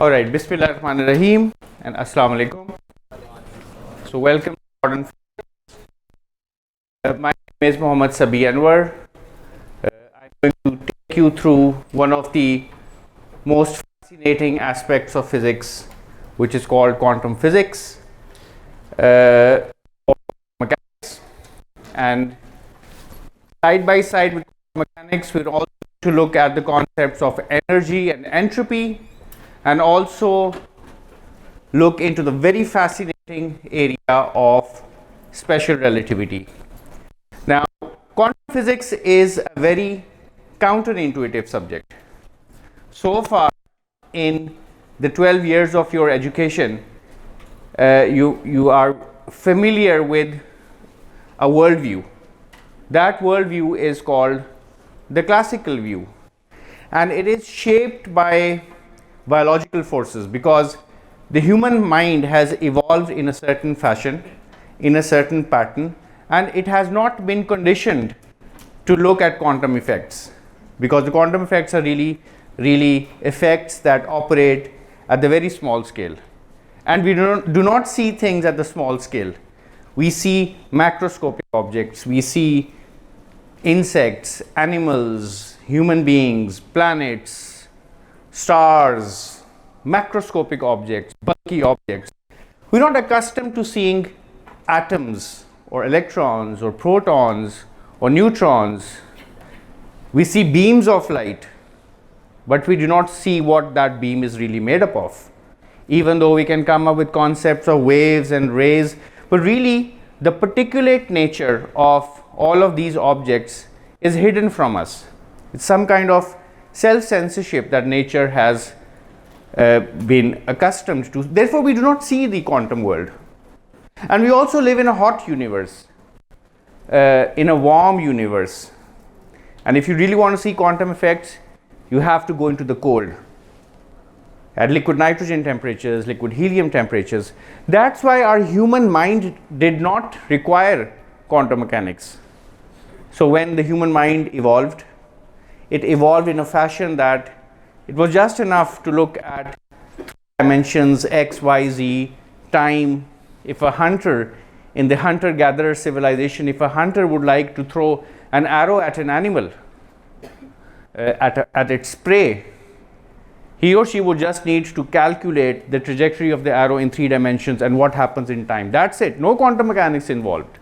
Alright, Bismillah ar-Rahman ar-Rahim and Assalamu alaikum. So welcome to Modern Physics. My name is Muhammad Sabi Anwar. I'm going to take you through one of the most fascinating aspects of physics, which is called quantum physics or mechanics. And side by side with mechanics, we're also to look at the concepts of energy and entropy, and also look into the very fascinating area of special relativity. Now, quantum physics is a very counterintuitive subject. So far, in the 12 years of your education, you are familiar with a worldview. That worldview is called the classical view, and it is shaped by biological forces, because the human mind has evolved in a certain fashion, in a certain pattern, and it has not been conditioned to look at quantum effects, because the quantum effects are really effects that operate at the very small scale, and we do not see things at the small scale. We see macroscopic objects, we see insects, animals, human beings, planets, stars, macroscopic objects, bulky objects. We're not accustomed to seeing atoms or electrons or protons or neutrons. We see beams of light, but we do not see what that beam is really made up of, even though we can come up with concepts of waves and rays. But really, the particulate nature of all of these objects is hidden from us. It's some kind of self-censorship that nature has been accustomed to. Therefore, we do not see the quantum world. And we also live in a hot universe, in a warm universe. And if you really want to see quantum effects, you have to go into the cold, at liquid nitrogen temperatures, liquid helium temperatures. That's why our human mind did not require quantum mechanics. So when the human mind evolved, it evolved in a fashion that it was just enough to look at dimensions X, Y, Z, time. If a hunter in the hunter-gatherer civilization, if a hunter would like to throw an arrow at an animal, at its prey, he or she would just need to calculate the trajectory of the arrow in 3 dimensions and what happens in time. That's it. No quantum mechanics involved.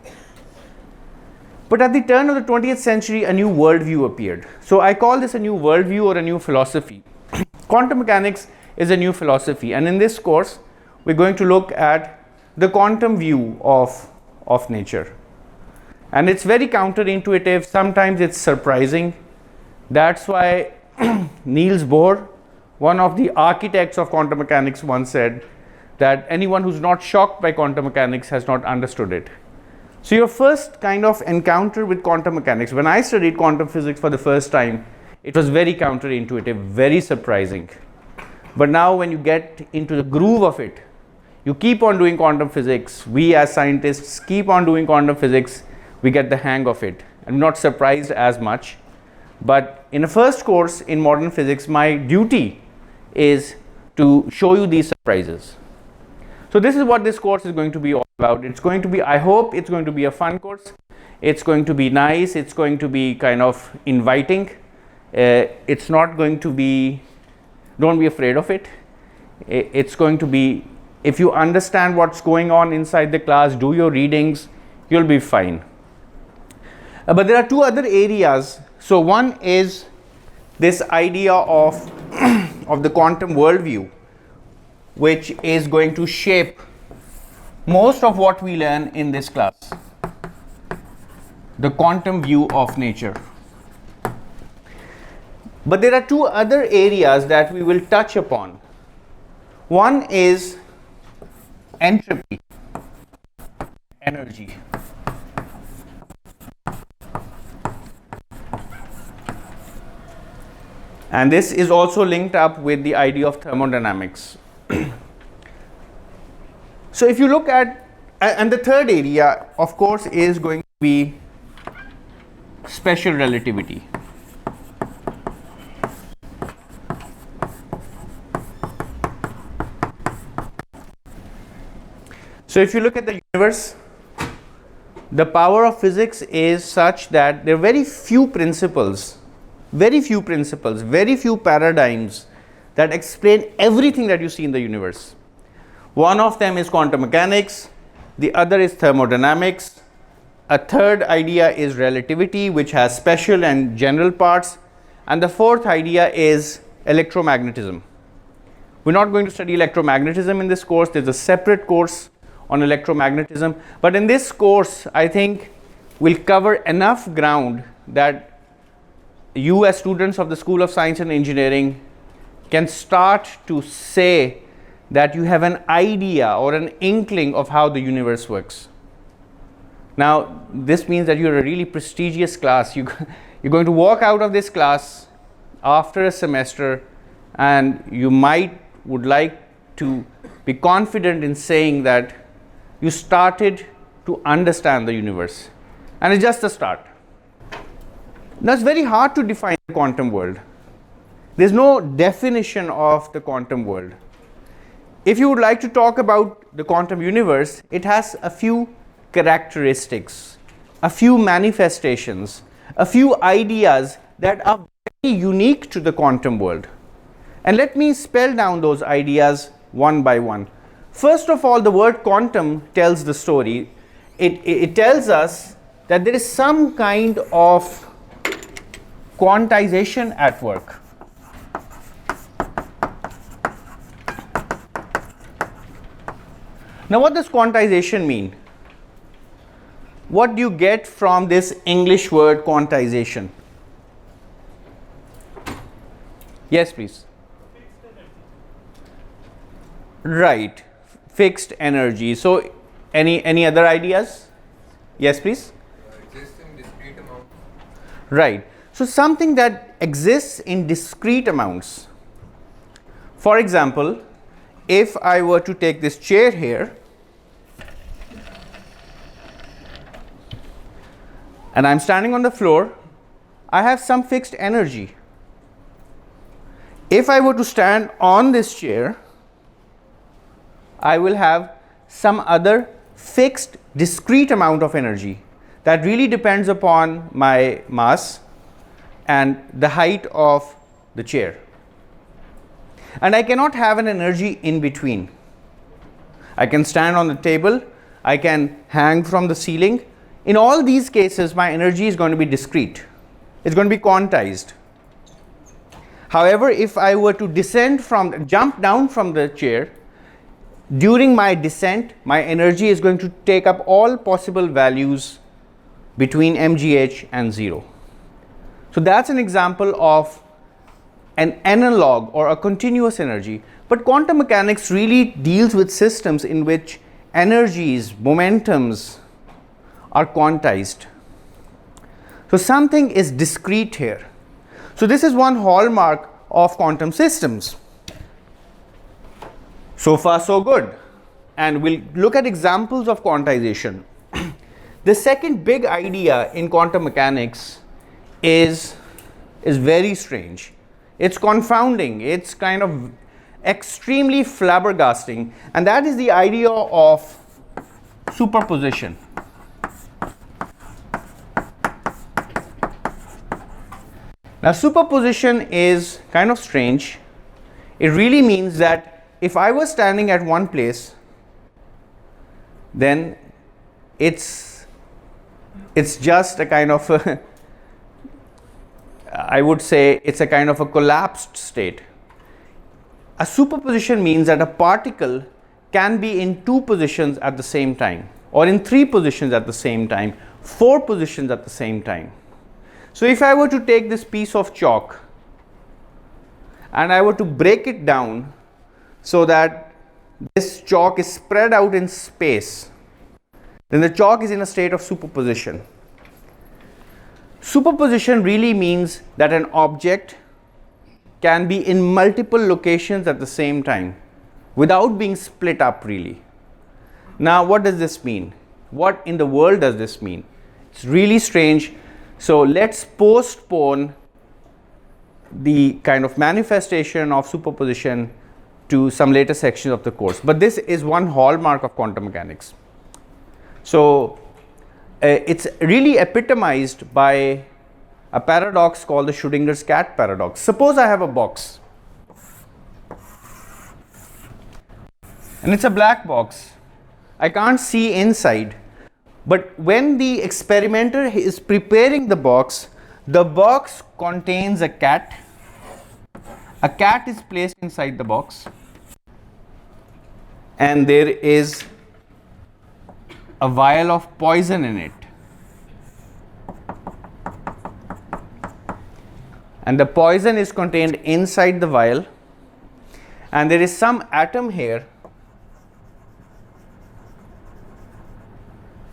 But at the turn of the 20th century, a new worldview appeared. So I call this a new worldview or a new philosophy. Quantum mechanics is a new philosophy, and in this course, we're going to look at the quantum view of nature. And it's very counterintuitive. Sometimes it's surprising. That's why Niels Bohr, one of the architects of quantum mechanics, once said that anyone who's not shocked by quantum mechanics has not understood it. So your first kind of encounter with quantum mechanics, when I studied quantum physics for the first time, it was very counterintuitive, very surprising. But now when you get into the groove of it, you keep on doing quantum physics, we as scientists keep on doing quantum physics, we get the hang of it. I'm not surprised as much. But in a first course in modern physics, my duty is to show you these surprises. So this is what this course is going to be all about. It's going to be, I hope it's going to be a fun course. It's going to be nice. It's going to be kind of inviting. It's not going to be, don't be afraid of it. It's going to be, if you understand what's going on inside the class, do your readings, you'll be fine. But there are two other areas. So one is this idea of, of the quantum worldview, which is going to shape most of what we learn in this class, the quantum view of nature. But there are two other areas that we will touch upon. One is entropy, energy. And this is also linked up with the idea of thermodynamics. So if you look at, and the third area, of course, is going to be special relativity. So if you look at the universe, the power of physics is such that there are very few principles, very few paradigms that explain everything that you see in the universe. One of them is quantum mechanics, the other is thermodynamics, a third idea is relativity, which has special and general parts, and the fourth idea is electromagnetism. We're not going to study electromagnetism in this course. There's a separate course on electromagnetism, but in this course I think we'll cover enough ground that you as students of the School of Science and Engineering can start to say that you have an idea or an inkling of how the universe works. Now this means that you're a really prestigious class. You're going to walk out of this class after a semester and you would like to be confident in saying that you started to understand the universe, and it's just a start. Now it's very hard to define the quantum world. There's no definition of the quantum world. If you would like to talk about the quantum universe, it has a few characteristics, a few manifestations, a few ideas that are very unique to the quantum world. And let me spell down those ideas one by one. First of all, the word quantum tells the story. It tells us that there is some kind of quantization at work. Now what does quantization mean? What do you get from this English word quantization? Yes, please. Right, fixed energy. So any other ideas? Yes, please. Exists in discrete amounts. Right. So something that exists in discrete amounts. For example, if I were to take this chair here and I'm standing on the floor, I have some fixed energy. If I were to stand on this chair, I will have some other fixed discrete amount of energy that really depends upon my mass and the height of the chair. And I cannot have an energy in between. I can stand on the table, I can hang from the ceiling. In all these cases, my energy is going to be discrete. It's going to be quantized. However, if I were to jump down from the chair, during my descent, my energy is going to take up all possible values between mgh and 0. So that's an example of an analog or a continuous energy. But quantum mechanics really deals with systems in which energies, momentums are quantized. So something is discrete here. So this is one hallmark of quantum systems. So far so good, and we'll look at examples of quantization. The second big idea in quantum mechanics is very strange. It's confounding, it's kind of extremely flabbergasting, and that is the idea of superposition. Now superposition is kind of strange. It really means that if I was standing at one place, then it's just a kind of I would say it's a kind of a collapsed state. A superposition means that a particle can be in two positions at the same time, or in three positions at the same time, four positions at the same time. So if I were to take this piece of chalk and I were to break it down so that this chalk is spread out in space, then the chalk is in a state of superposition. Superposition really means that an object can be in multiple locations at the same time without being split up really. Now what does this mean? What in the world does this mean? It's really strange. So let's postpone the kind of manifestation of superposition to some later sections of the course. But this is one hallmark of quantum mechanics. So it's really epitomized by a paradox called the Schrodinger's cat paradox. Suppose I have a box, and it's a black box. I can't see inside, but when the experimenter is preparing the box contains a cat. A cat is placed inside the box, and there is a vial of poison in it. And the poison is contained inside the vial, and there is some atom here,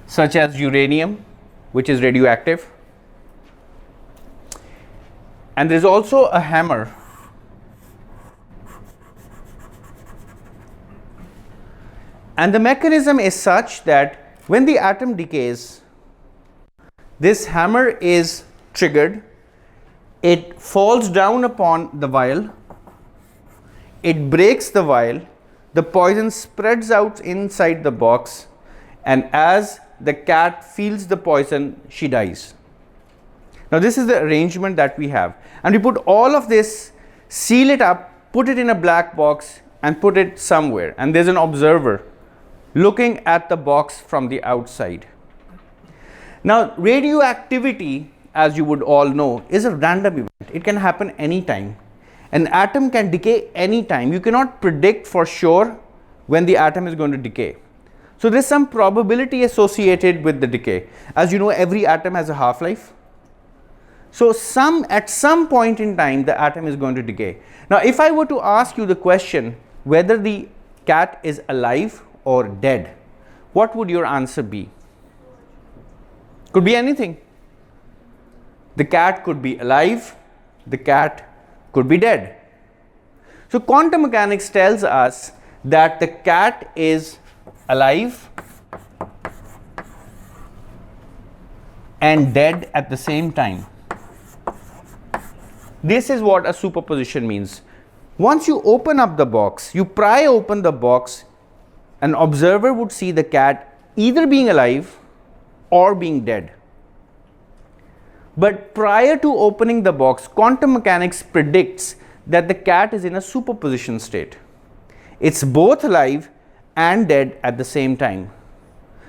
such as uranium, which is radioactive, and there is also a hammer. And the mechanism is such that when the atom decays, this hammer is triggered, it falls down upon the vial, it breaks the vial, the poison spreads out inside the box, and as the cat feels the poison, she dies. Now this is the arrangement that we have, and we put all of this, seal it up, put it in a black box and put it somewhere, and there's an observer looking at the box from the outside. Now radioactivity, as you would all know, is a random event. It can happen anytime. An atom can decay anytime. You cannot predict for sure when the atom is going to decay. So there's some probability associated with the decay. As you know, every atom has a half-life. So at some point in time, the atom is going to decay. Now if I were to ask you the question whether the cat is alive or dead, what would your answer be? Could be anything. The cat could be alive, the cat could be dead. So quantum mechanics tells us that the cat is alive and dead at the same time. This is what a superposition means. Once you open up the box, you pry open the box, an observer would see the cat either being alive or being dead. But prior to opening the box, quantum mechanics predicts that the cat is in a superposition state. It's both alive and dead at the same time.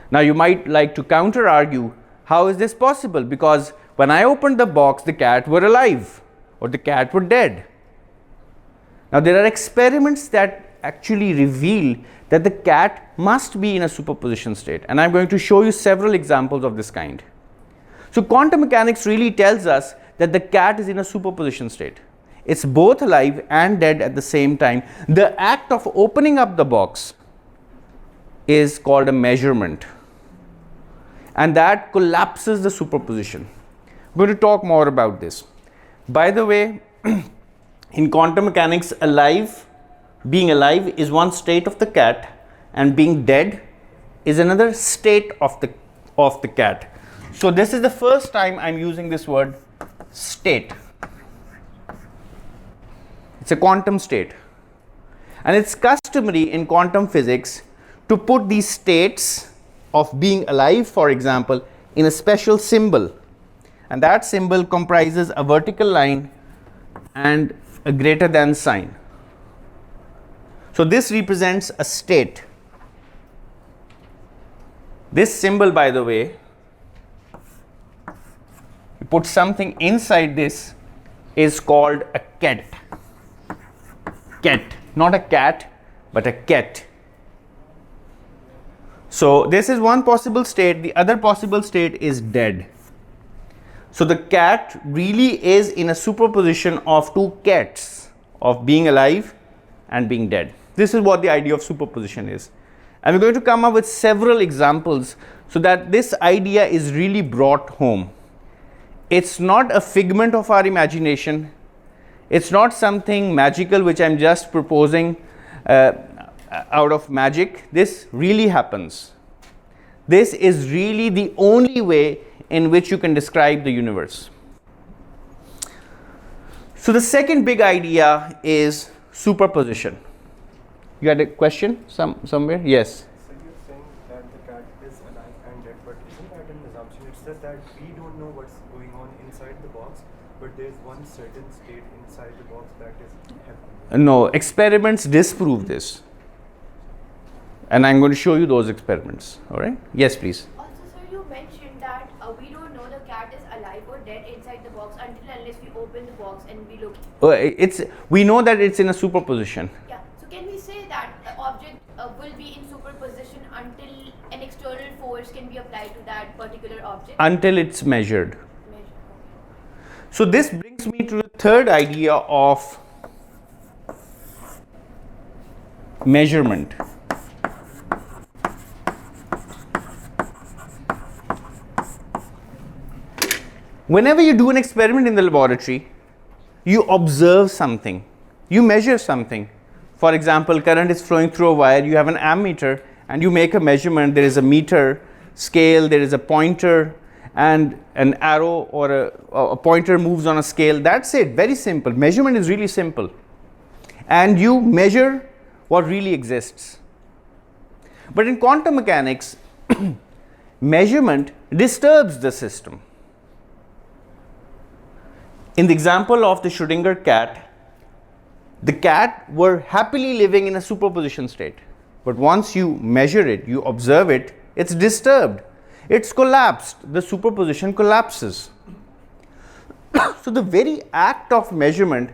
Now you might like to counter argue, how is this possible? Because when I opened the box, the cat were alive or the cat were dead. Now there are experiments that actually reveal that the cat must be in a superposition state, and I'm going to show you several examples of this kind. So quantum mechanics really tells us that the cat is in a superposition state. It's both alive and dead at the same time. The act of opening up the box is called a measurement, and that collapses the superposition. I'm going to talk more about this. By the way, in quantum mechanics, being alive is one state of the cat, and being dead is another state of the cat. So this is the first time I'm using this word state. It's a quantum state, and it's customary in quantum physics to put these states of being alive, for example, in a special symbol, and that symbol comprises a vertical line and a greater than sign. So this represents a state. This symbol, by the way, you put something inside this, is called a ket. Ket, not a cat, but a ket. So this is one possible state. The other possible state is dead. So the cat really is in a superposition of two cats, of being alive and being dead. This is what the idea of superposition is. And we're going to come up with several examples so that this idea is really brought home. It's not a figment of our imagination. It's not something magical which I'm just proposing out of magic. This really happens. This is really the only way in which you can describe the universe. So the second big idea is superposition. You had a question somewhere? Yes. So you're saying that the cat is alive and dead, but isn't that an assumption? It's just that we don't know what's going on inside the box, but there's one certain state inside the box that is happening. No, experiments disprove this. And I'm going to show you those experiments. All right? Yes, please. Also, sir, you mentioned that we don't know the cat is alive or dead inside the box until unless we open the box and we look. We know that it's in a superposition. Yeah. So can we say that the object will be in superposition until an external force can be applied to that particular object? Until it's measured. Measure. So this brings me to the third idea of measurement. Whenever you do an experiment in the laboratory, you observe something, you measure something. For example, current is flowing through a wire, you have an ammeter and you make a measurement. There is a meter scale, there is a pointer, and an arrow or a pointer moves on a scale. That's it, very simple. Measurement is really simple. And you measure what really exists. But in quantum mechanics, measurement disturbs the system. In the example of the Schrödinger cat, the cat were happily living in a superposition state. But once you measure it, you observe it, it's disturbed. It's collapsed. The superposition collapses. So the very act of measurement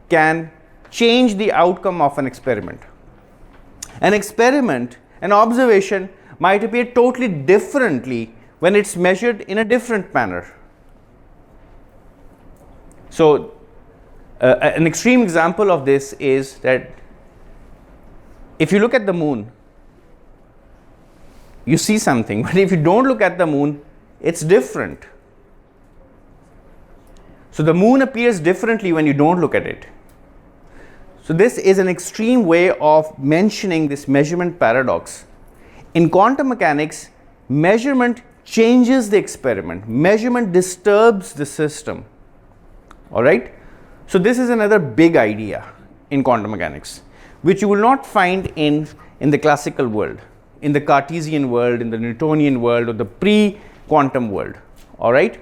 can change the outcome of an experiment. An experiment, an observation might appear totally differently when it's measured in a different manner. So an extreme example of this is that if you look at the moon, you see something, but if you don't look at the moon, it's different. So the moon appears differently when you don't look at it. So this is an extreme way of mentioning this measurement paradox. In quantum mechanics, measurement changes the experiment. Measurement disturbs the system. All right? So this is another big idea in quantum mechanics, which you will not find in the classical world, in the Cartesian world, in the Newtonian world, or the pre-quantum world. All right?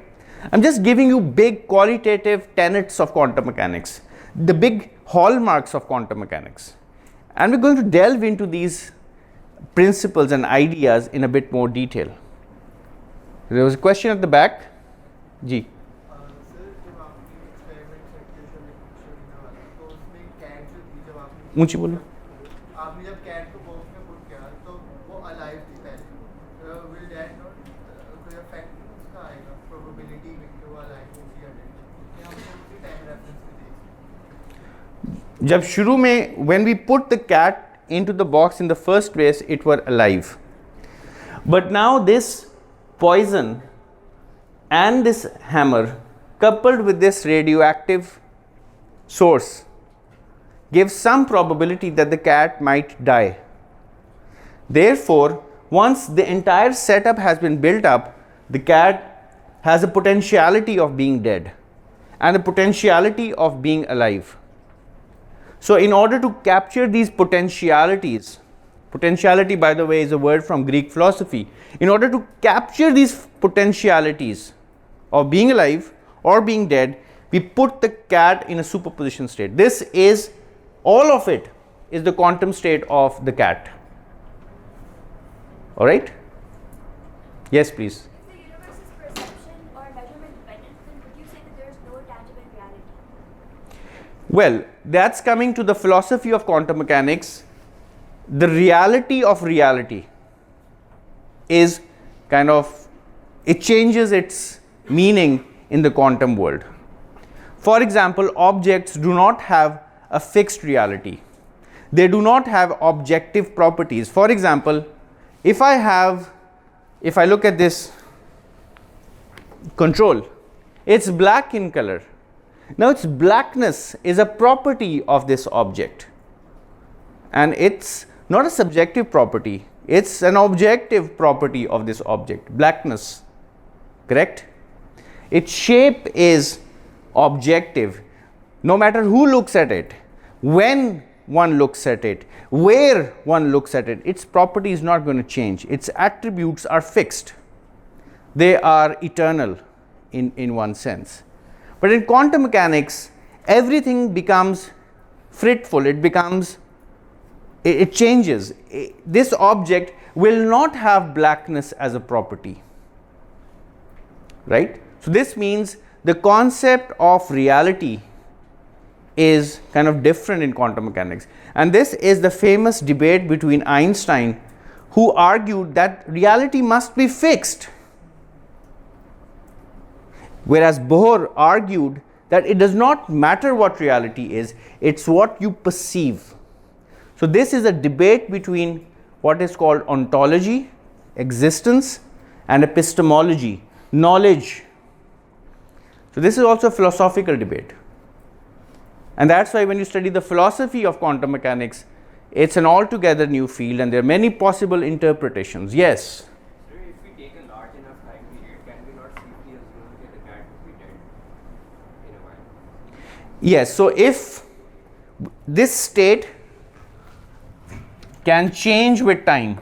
I'm just giving you big qualitative tenets of quantum mechanics, the big hallmarks of quantum mechanics. And we're going to delve into these principles and ideas in a bit more detail. There was a question at the back. Ji. ऊंची बोलो. आपने जब cat को box में put किया तो वो alive थी पहले, विल दैट नॉट कोई इफेक्ट उसका आएगा प्रोबेबिलिटी में कि वो अलाइव होगी या नहीं, हम लोग उसी टाइम रेफरेंस पे देख. जब शुरू में when we put the cat into the box in the first place, it were alive. But now this poison and this hammer coupled with this radioactive source gives some probability that the cat might die. Therefore, once the entire setup has been built up, the cat has a potentiality of being dead and a potentiality of being alive. So in order to capture these potentialities, potentiality, by the way, is a word from Greek philosophy. In order to capture these potentialities of being alive or being dead, we put the cat in a superposition state. This is, all of it is the quantum state of the cat. All right? Yes, please. If the universe is perception or measurement dependent, then would you say that there is no tangible reality? Well, that's coming to the philosophy of quantum mechanics. The reality of reality is kind of, it changes its meaning in the quantum world. For example, objects do not have a fixed reality. They do not have objective properties. For example, if I look at this control, it's black in color. Now its blackness is a property of this object, and it's not a subjective property, it's an objective property of this object, blackness, correct? Its shape is objective, no matter who looks at it. When one looks at it, where one looks at it, its property is not going to change. Its attributes are fixed. They are eternal in one sense. But in quantum mechanics, everything becomes fitful. It changes. This object will not have blackness as a property, right? So this means the concept of reality is kind of different in quantum mechanics. And this is the famous debate between Einstein, who argued that reality must be fixed, whereas Bohr argued that it does not matter what reality is, it's what you perceive. So this is a debate between what is called ontology, existence, and epistemology, knowledge. So this is also a philosophical debate. And that's why when you study the philosophy of quantum mechanics, it's an altogether new field and there are many possible interpretations. Yes? If we take a large enough time period, can we not safely assume that the cat will be dead in a while? Yes, so if this state can change with time,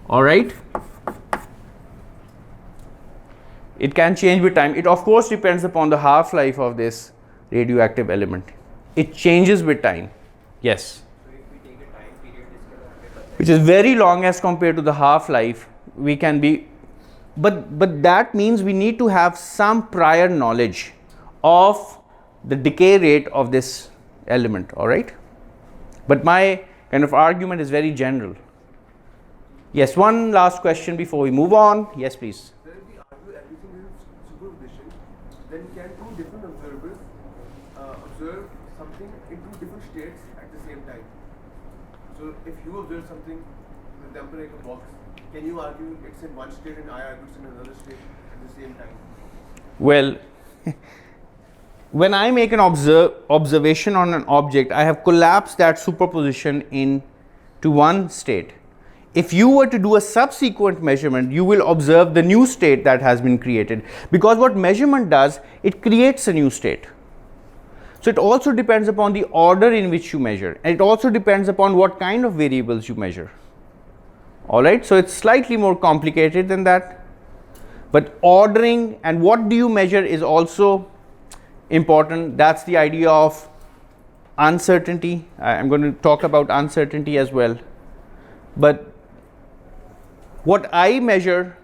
all right? It can change with time. It of course depends upon the half-life of this radioactive element. It changes with time. Yes. So if we take a time period, this can 100%. Which is very long as compared to the half-life. We can be, but that means we need to have some prior knowledge of the decay rate of this element, all right? But my kind of argument is very general. Yes, one last question before we move on. Yes, please. Then if we argue everything is superposition, then can two different observers observe something in two different states at the same time? So if you observe something, for example like a box, can you argue it's in one state and I argue it's in another state at the same time? Well, when I make an observation on an object, I have collapsed that superposition into one state. If you were to do a subsequent measurement, you will observe the new state that has been created, because what measurement does, it creates a new state. So it also depends upon the order in which you measure, and it also depends upon what kind of variables you measure. All right, so it's slightly more complicated than that, but ordering and what do you measure is also important. That's the idea of uncertainty. I'm going to talk about uncertainty as well. But what I measure,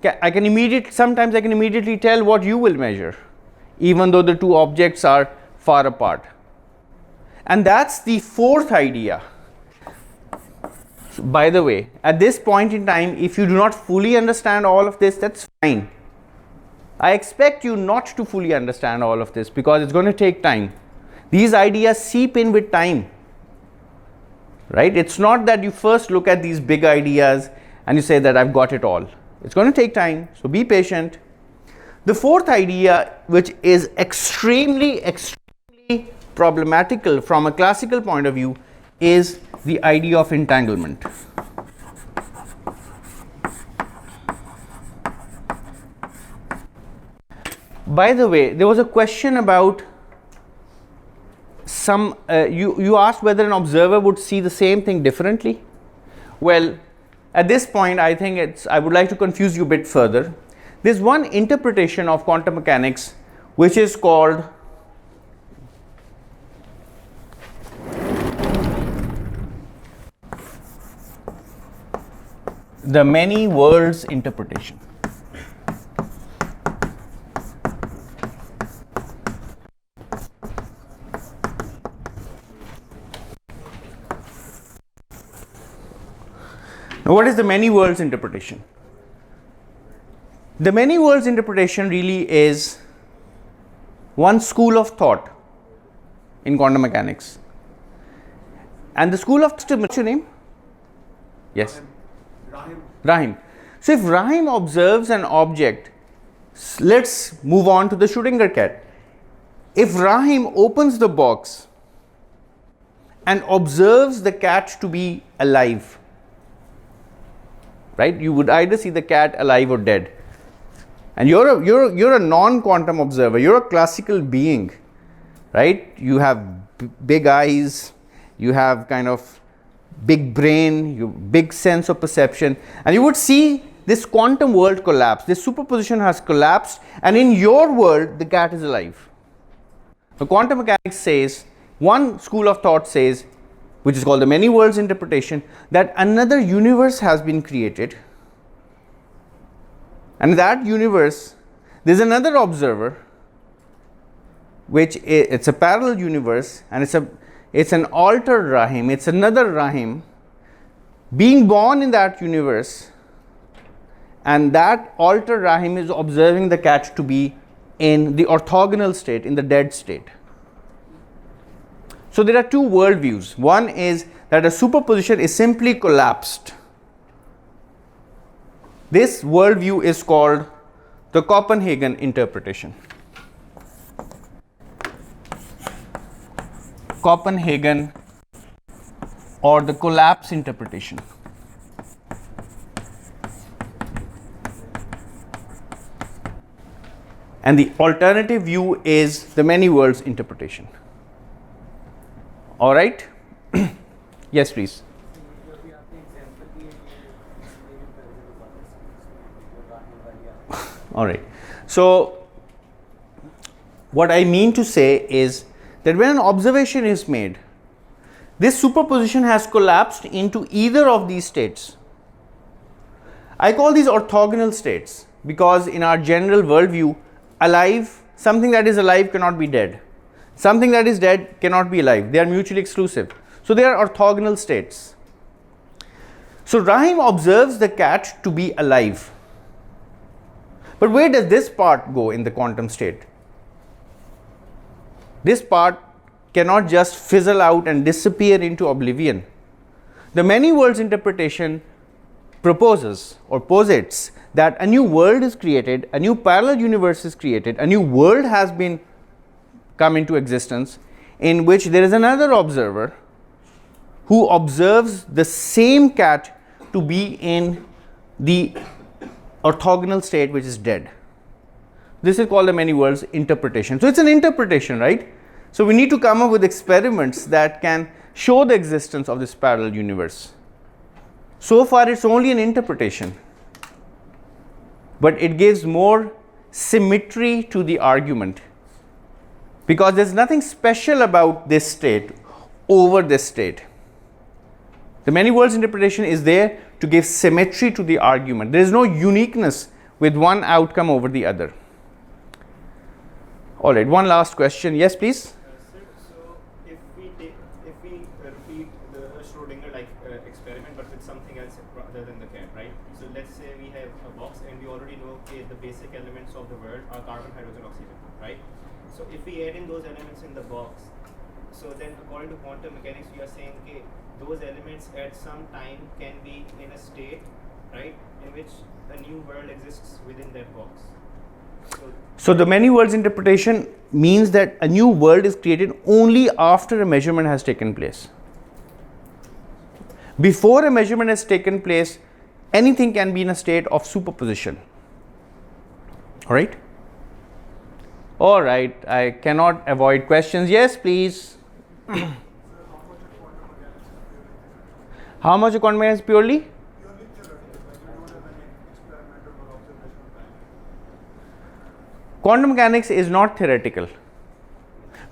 sometimes I can immediately tell what you will measure, even though the two objects are far apart. And that's the fourth idea. So, by the way, at this point in time, if you do not fully understand all of this, that's fine. I expect you not to fully understand all of this because it's going to take time. These ideas seep in with time, right? It's not that you first look at these big ideas and you say that I've got it all. It's going to take time, so be patient. The fourth idea, which is extremely problematical from a classical point of view, is the idea of entanglement. By the way, there was a question about you asked whether an observer would see the same thing differently. Well, at this point, I think I would like to confuse you a bit further. There's one interpretation of quantum mechanics which is called the many worlds interpretation. Now, what is the many worlds interpretation? The many worlds interpretation really is one school of thought in quantum mechanics. And the school of what's your name? Yes. Rahim. So if Rahim observes an object, let's move on to the Schrodinger cat. If Rahim opens the box and observes the cat to be alive, right? You would either see the cat alive or dead. And you're a non-quantum observer. You're a classical being, right? You have big eyes, you have kind of big brain, you big sense of perception, and you would see this quantum world collapse. This superposition has collapsed, and in your world the cat is alive. The quantum mechanics says, one school of thought says, which is called the many worlds interpretation, that another universe has been created, and in that universe there's another observer, which it's a parallel universe, and it's an altered Rahim, it's another Rahim being born in that universe, and that altered Rahim is observing the cat to be in the orthogonal state, in the dead state. So there are two worldviews. One is that a superposition is simply collapsed. This worldview is called the Copenhagen interpretation. Copenhagen or the collapse interpretation. And the alternative view is the many worlds interpretation. All right? Yes, please. All right. So, what I mean to say is that when an observation is made, this superposition has collapsed into either of these states. I call these orthogonal states because in our general worldview, alive, something that is alive cannot be dead. Something that is dead cannot be alive. They are mutually exclusive. So they are orthogonal states. So Rahim observes the cat to be alive. But where does this part go in the quantum state? This part cannot just fizzle out and disappear into oblivion. The many worlds interpretation proposes or posits that a new world is created, a new parallel universe is created, a new world has been come into existence in which there is another observer who observes the same cat to be in the orthogonal state which is dead. This is called the many worlds interpretation. So it's an interpretation, right? So we need to come up with experiments that can show the existence of this parallel universe. So far it's only an interpretation, but it gives more symmetry to the argument because there's nothing special about this state over this state. The many worlds interpretation is there to give symmetry to the argument. There is no uniqueness with one outcome over the other. All right, one last question. Yes, please. So if we repeat the Schrodinger-like experiment, but with something else rather than the cat, right? So let's say we have a box, and we already know the basic elements of the world are carbon, hydrogen, oxygen, right? So if we add in those elements in the box, so then according to quantum mechanics, we are saying those elements at some time can be in a state, right, in which a new world exists within that box. So the many worlds interpretation means that a new world is created only after a measurement has taken place. Before a measurement has taken place, anything can be in a state of superposition. All right? All right, I cannot avoid questions. Yes, please. How much of quantum mechanics is purely? Quantum mechanics is not theoretical.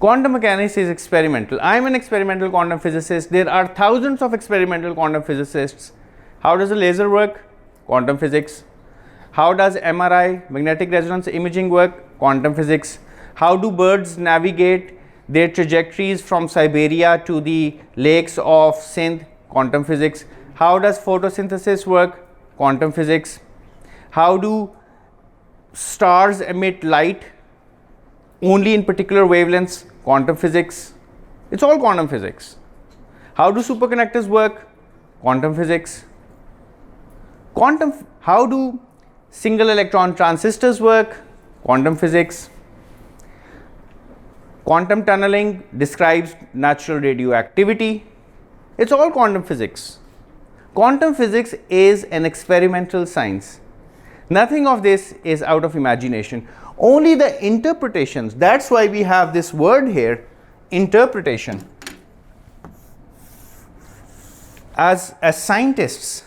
Quantum mechanics is experimental. I am an experimental quantum physicist. There are thousands of experimental quantum physicists. How does a laser work? Quantum physics. How does MRI, magnetic resonance imaging work? Quantum physics. How do birds navigate their trajectories from Siberia to the lakes of Sindh? Quantum physics. How does photosynthesis work? Quantum physics. How do stars emit light only in particular wavelengths? Quantum physics. It's all quantum physics. How do superconductors work? Quantum physics. How do single electron transistors work? Quantum physics. Quantum tunneling describes natural radioactivity. It's all quantum physics. Quantum physics is an experimental science. Nothing of this is out of imagination. Only the interpretations, that's why we have this word here, interpretation. As scientists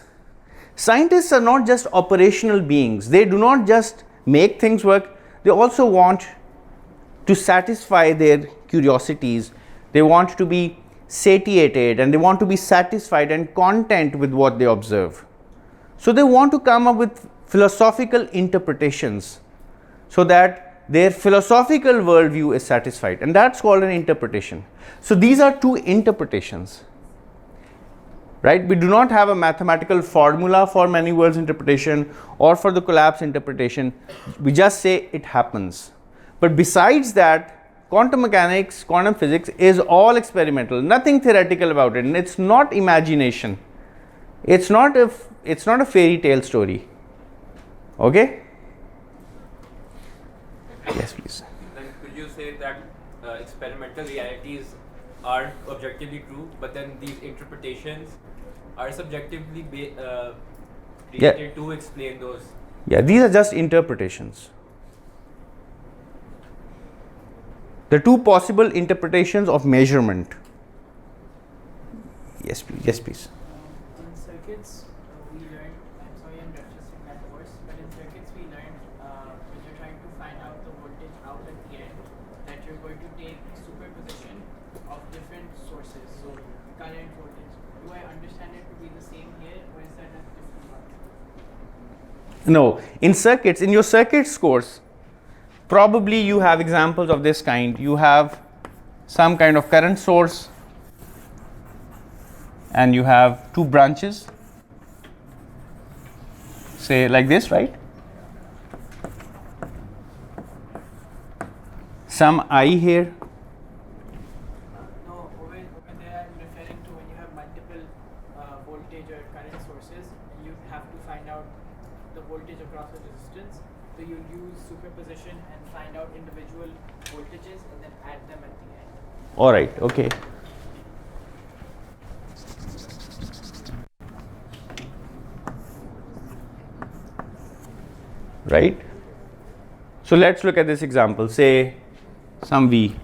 are not just operational beings. They do not just make things work, they also want to satisfy their curiosities. They want to be satiated and they want to be satisfied and content with what they observe. So they want to come up with philosophical interpretations so that their philosophical worldview is satisfied, and that's called an interpretation. So these are two interpretations, right? We do not have a mathematical formula for many worlds interpretation or for the collapse interpretation. We just say it happens. But besides that, quantum mechanics, quantum physics is all experimental, nothing theoretical about it, and it's not imagination. It's not a fairy tale story. Okay? Yes, please. Then could you say that experimental realities are objectively true, but then these interpretations are subjectively created to explain those? Yeah, these are just interpretations. The two possible interpretations of measurement. Yes, please. Yes, please. In circuits, we learned, I'm sorry I'm referencing that course, but in circuits we learned when you're trying to find out the voltage out at the end, that you're going to take superposition of different sources, so current, voltage. Do I understand it to be the same here, or is that a different one? No, in circuits, in your circuits course, probably you have examples of this kind. You have some kind of current source and you have two branches, say like this, right? Some I here. No, over there I'm referring to when you have multiple voltage or current sources, and you have to find out the voltage across the resistance. So you use superposition and find out individual voltages and then add them at the end. All right, okay. Right? So let's look at this example, say some V.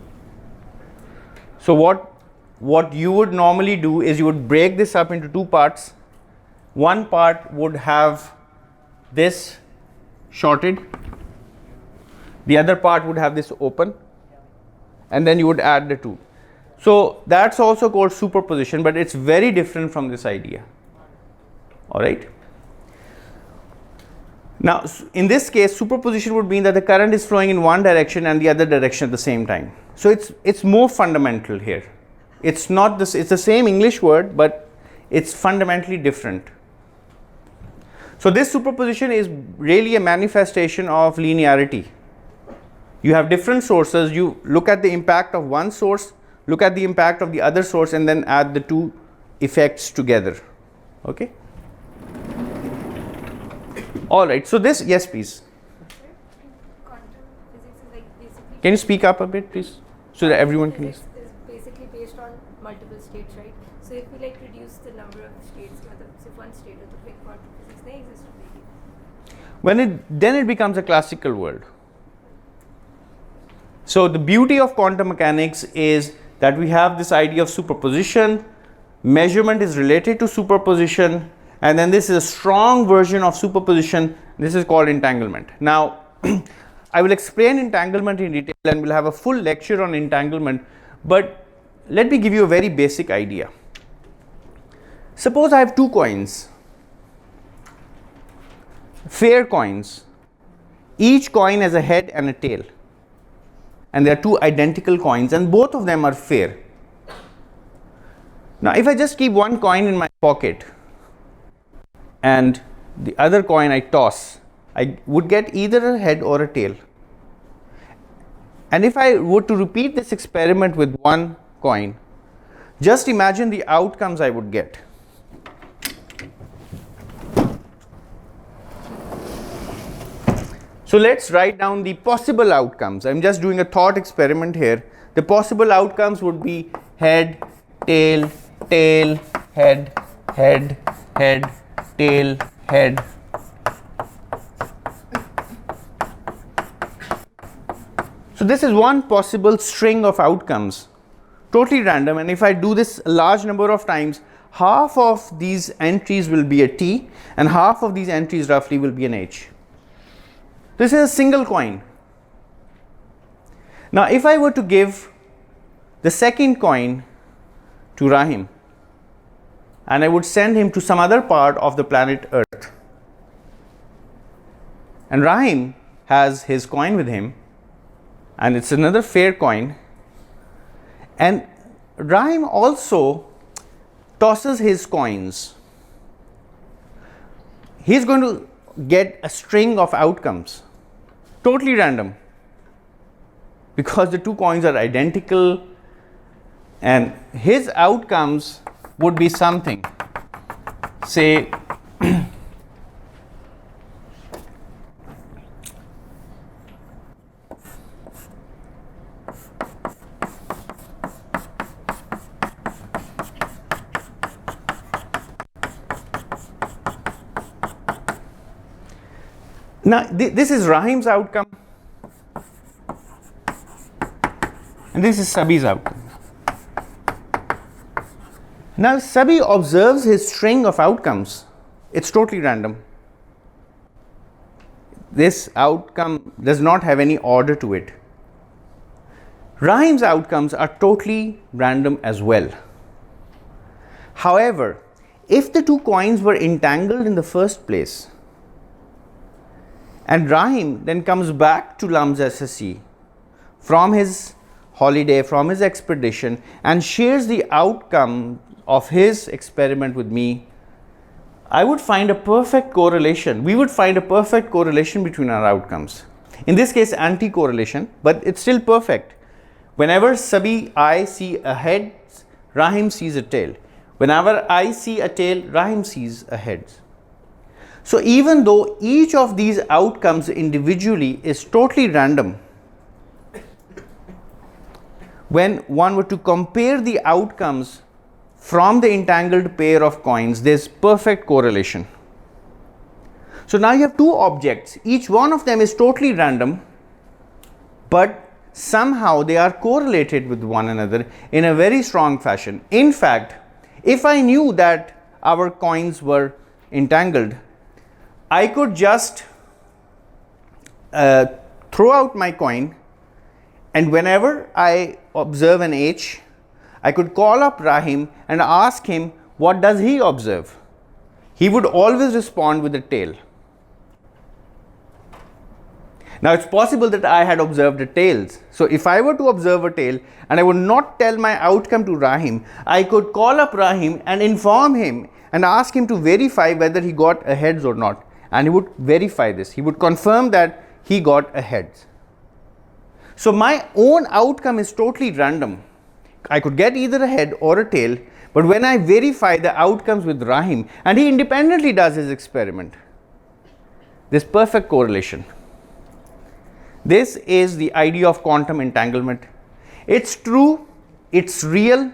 So what you would normally do is you would break this up into two parts. One part would have this shorted, the other part would have this open, and then you would add the two. So that's also called superposition, but it's very different from this idea. All right. Now in this case, superposition would mean that the current is flowing in one direction and the other direction at the same time. So it's more fundamental here. It's not this, it's the same English word, but it's fundamentally different. So this superposition is really a manifestation of linearity. You have different sources, you look at the impact of one source, look at the impact of the other source, and then add the two effects together. Okay? All right, so this, yes please. Quantum physics is like basically. Can you speak up a bit please, so that everyone can Physics is basically based on multiple states, right? So if we like reduce the number of states, so if one state of the big quantum physics they exist already. then it becomes a classical world. So the beauty of quantum mechanics is that we have this idea of superposition, measurement is related to superposition, and then this is a strong version of superposition. This is called entanglement. Now I will explain entanglement in detail and we'll have a full lecture on entanglement, but let me give you a very basic idea. Suppose I have two coins, fair coins. Each coin has a head and a tail, and there are two identical coins and both of them are fair. Now if I just keep one coin in my pocket and the other coin I toss, I would get either a head or a tail. And if I were to repeat this experiment with one coin, just imagine the outcomes I would get. So let's write down the possible outcomes. I'm just doing a thought experiment here. The possible outcomes would be head, tail, tail, head, head, head, tail, head. So this is one possible string of outcomes totally random, and if I do this a large number of times, half of these entries will be a T and half of these entries roughly will be an H. This is a single coin. Now if I were to give the second coin to Rahim and I would send him to some other part of the planet Earth, and Rahim has his coin with him and it's another fair coin, and Rahim also tosses his coins, he's going to get a string of outcomes, totally random, because the two coins are identical, and his outcomes would be something, say now this is Rahim's outcome and this is Sabi's outcome. Now Sabi observes his string of outcomes, it's totally random. This outcome does not have any order to it. Rahim's outcomes are totally random as well. However, if the two coins were entangled in the first place, and Rahim then comes back to LUMS SSE from his holiday, from his expedition, and shares the outcome of his experiment with me, I would find a perfect correlation. We would find a perfect correlation between our outcomes. In this case, anti-correlation, but it's still perfect. Whenever I see a head, Rahim sees a tail. Whenever I see a tail, Rahim sees a head. So even though each of these outcomes individually is totally random, when one were to compare the outcomes from the entangled pair of coins, there's perfect correlation. So now you have two objects, each one of them is totally random, but somehow they are correlated with one another in a very strong fashion. In fact, if I knew that our coins were entangled, I could just throw out my coin, and whenever I observe an H, I could call up Rahim and ask him what does he observe. He would always respond with a tail. Now it's possible that I had observed a tails. So if I were to observe a tail and I would not tell my outcome to Rahim, I could call up Rahim and inform him and ask him to verify whether he got a heads or not. And he would verify this. He would confirm that he got a heads. So my own outcome is totally random. I could get either a head or a tail, but when I verify the outcomes with Rahim and he independently does his experiment, there's perfect correlation. This is the idea of quantum entanglement. It's true, it's real.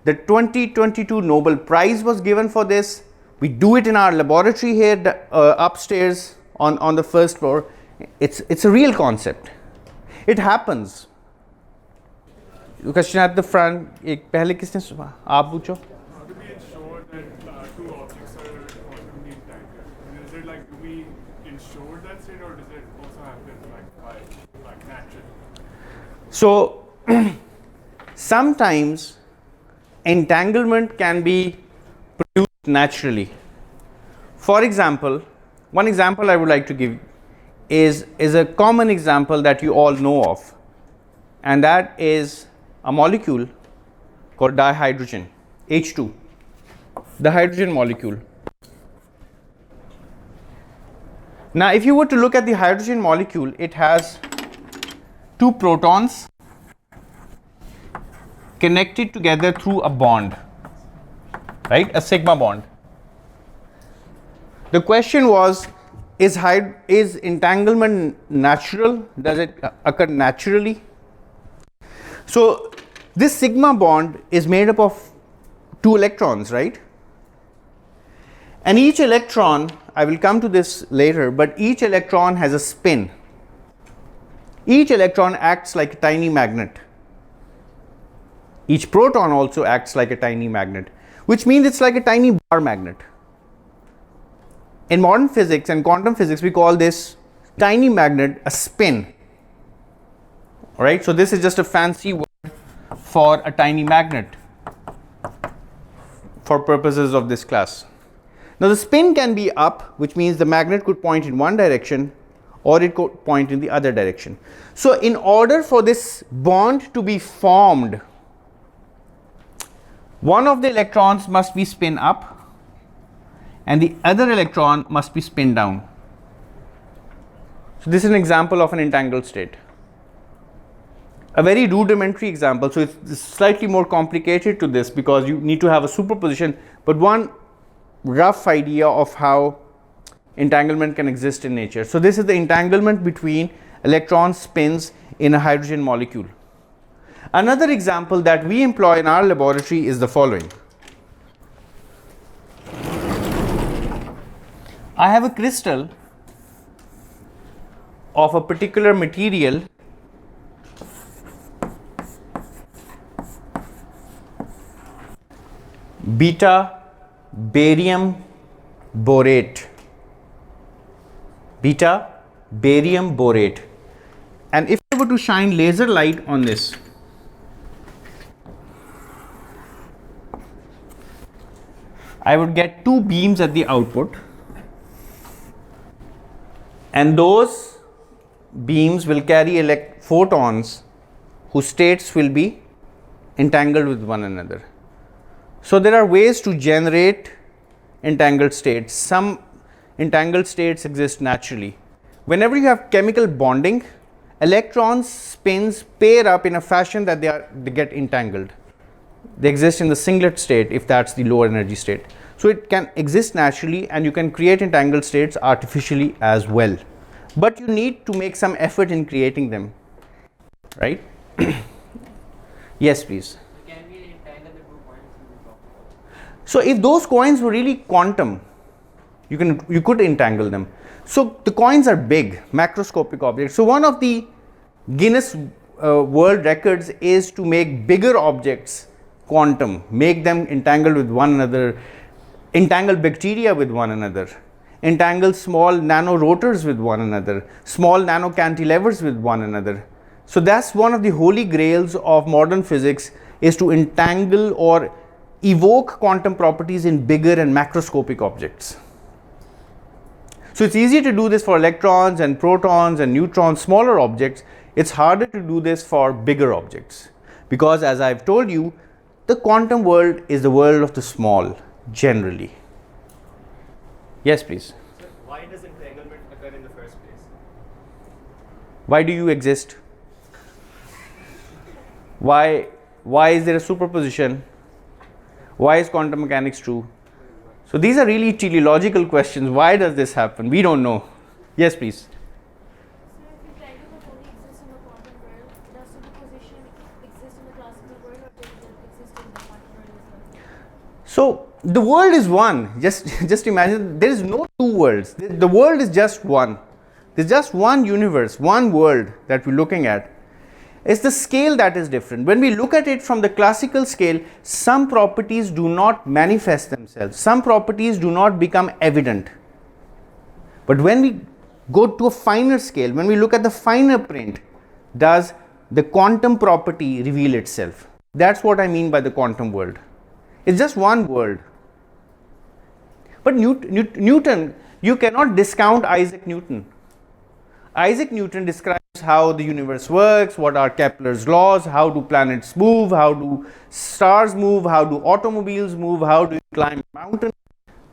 The 2022 Nobel Prize was given for this. We do it in our laboratory here upstairs on the first floor. It's a real concept. It happens. Question at the front. एक पहले किसने आप पूछो? How do we ensure that two objects are quantumly entangled? Is it like, do we ensure that state, or does it also happen like naturally? So sometimes entanglement can be produced naturally. For example, one example I would like to give is a common example that you all know of, and that is a molecule called dihydrogen, H2, the hydrogen molecule. Now if you were to look at the hydrogen molecule, it has two protons connected together through a bond, right, a sigma bond. The question was, is entanglement natural? Does it occur naturally? So this sigma bond is made up of two electrons, right? And each electron, I will come to this later, but each electron has a spin. Each electron acts like a tiny magnet. Each proton also acts like a tiny magnet, which means it's like a tiny bar magnet. In modern physics and quantum physics, we call this tiny magnet a spin. All right, so this is just a fancy word for a tiny magnet for purposes of this class. Now the spin can be up, which means the magnet could point in one direction or it could point in the other direction. So in order for this bond to be formed, one of the electrons must be spin up and the other electron must be spin down. So this is an example of an entangled state. A very rudimentary example, so it's slightly more complicated to this because you need to have a superposition, but one rough idea of how entanglement can exist in nature. So this is the entanglement between electron spins in a hydrogen molecule. Another example that we employ in our laboratory is the following. I have a crystal of a particular material beta barium borate. Beta barium borate. And if I were to shine laser light on this, I would get two beams at the output, and those beams will carry photons whose states will be entangled with one another. So there are ways to generate entangled states. Some entangled states exist naturally. Whenever you have chemical bonding, electrons spins pair up in a fashion that they get entangled. They exist in the singlet state if that's the lower energy state. So it can exist naturally and you can create entangled states artificially as well. But you need to make some effort in creating them, right? Yes, please. Can we entangle the 2 points we talked about? So if those coins were really quantum, you could entangle them. So the coins are big, macroscopic objects. So one of the Guinness World Records is to make bigger objects quantum, make them entangled with one another, entangle bacteria with one another, entangle small nano rotors with one another, small nano cantilevers with one another. So that's one of the holy grails of modern physics, is to entangle or evoke quantum properties in bigger and macroscopic objects. So it's easier to do this for electrons and protons and neutrons, smaller objects. It's harder to do this for bigger objects because, as I've told you, the quantum world is the world of the small generally. Yes, please. So why does entanglement occur in the first place? Why do you exist? Why is there a superposition? Why is quantum mechanics true? So these are really teleological questions. Why does this happen? We don't know. Yes, please. So if entanglement only exists in the quantum world, does superposition exist in the classical world, or does it exist in the quantum world as well? So the world is one. Just imagine there is no two worlds. The world is just one. There's just one universe, one world that we're looking at. It's the scale that is different. When we look at it from the classical scale, some properties do not manifest themselves. Some properties do not become evident. But when we go to a finer scale, when we look at the finer print, does the quantum property reveal itself? That's what I mean by the quantum world. It's just one world. But Newton, you cannot discount Isaac Newton. Isaac Newton describes how the universe works, what are Kepler's laws, how do planets move, how do stars move, how do automobiles move, how do you climb a mountain.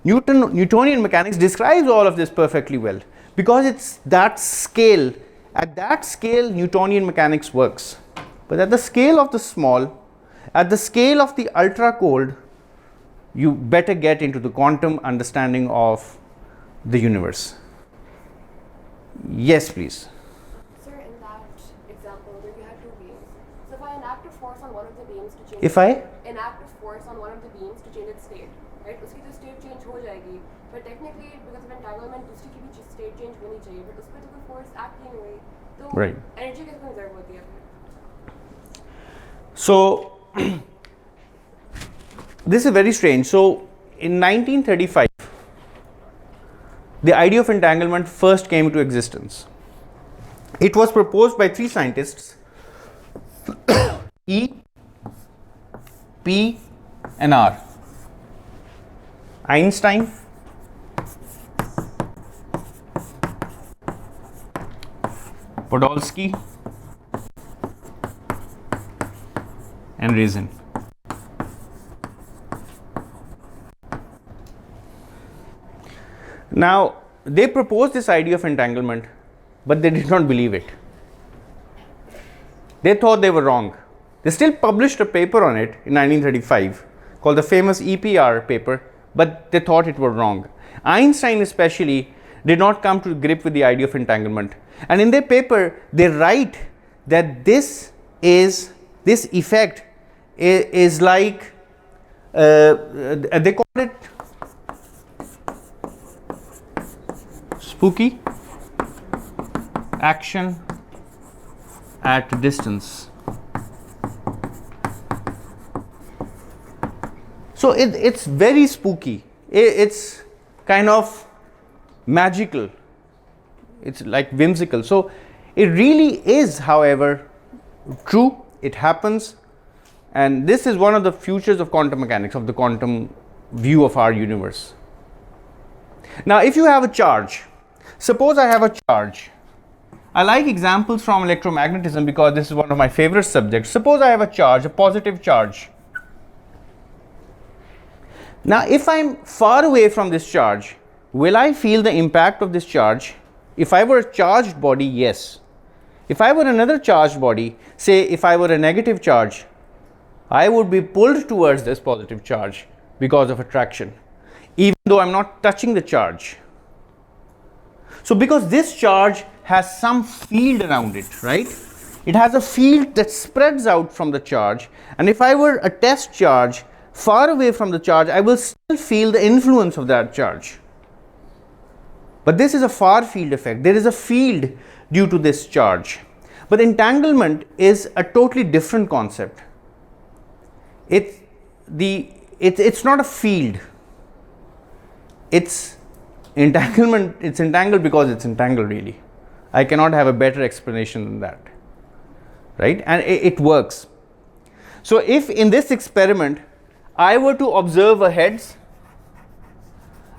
Newtonian mechanics describes all of this perfectly well because it's that scale. At that scale, Newtonian mechanics works. But at the scale of the small, at the scale of the ultra cold, you better get into the quantum understanding of the universe. Yes, please. Sir, in that example where you had two beams, so if I enact a force on one of the beams to change If I enact a force on one of the beams to change its state, right? उसकी तो state change हो जाएगी, but technically because of entanglement दूसरी की भी state change होनी चाहिए, but उस पर तो कोई force act नहीं हुई, तो Right. energy कैसे conserve होती है? So this is very strange. So in 1935, the idea of entanglement first came into existence. It was proposed by three scientists, E, P, and R. Einstein, Podolsky, and Rosen. Now, they proposed this idea of entanglement, but they did not believe it. They thought they were wrong. They still published a paper on it in 1935 called the famous EPR paper, but they thought it was wrong. Einstein especially did not come to grip with the idea of entanglement. And in their paper, they write that this effect is like, they call it spooky action at distance. So it's very spooky. It's kind of magical. It's like whimsical. So it really is, however, true. It happens. And this is one of the futures of quantum mechanics, of the quantum view of our universe. Now, if you have a charge, suppose I have a charge. I like examples from electromagnetism because this is one of my favorite subjects. Suppose I have a charge, a positive charge. Now, if I'm far away from this charge, will I feel the impact of this charge? If I were a charged body, yes. If I were another charged body, say if I were a negative charge, I would be pulled towards this positive charge because of attraction, even though I'm not touching the charge. So because this charge has some field around it, right? It has a field that spreads out from the charge, and if I were a test charge far away from the charge, I will still feel the influence of that charge. But this is a far field effect. There is a field due to this charge. But entanglement is a totally different concept. It's not a field. It's entanglement. It's entangled because it's entangled, really. I cannot have a better explanation than that, right? And it works. So if in this experiment I were to observe a heads,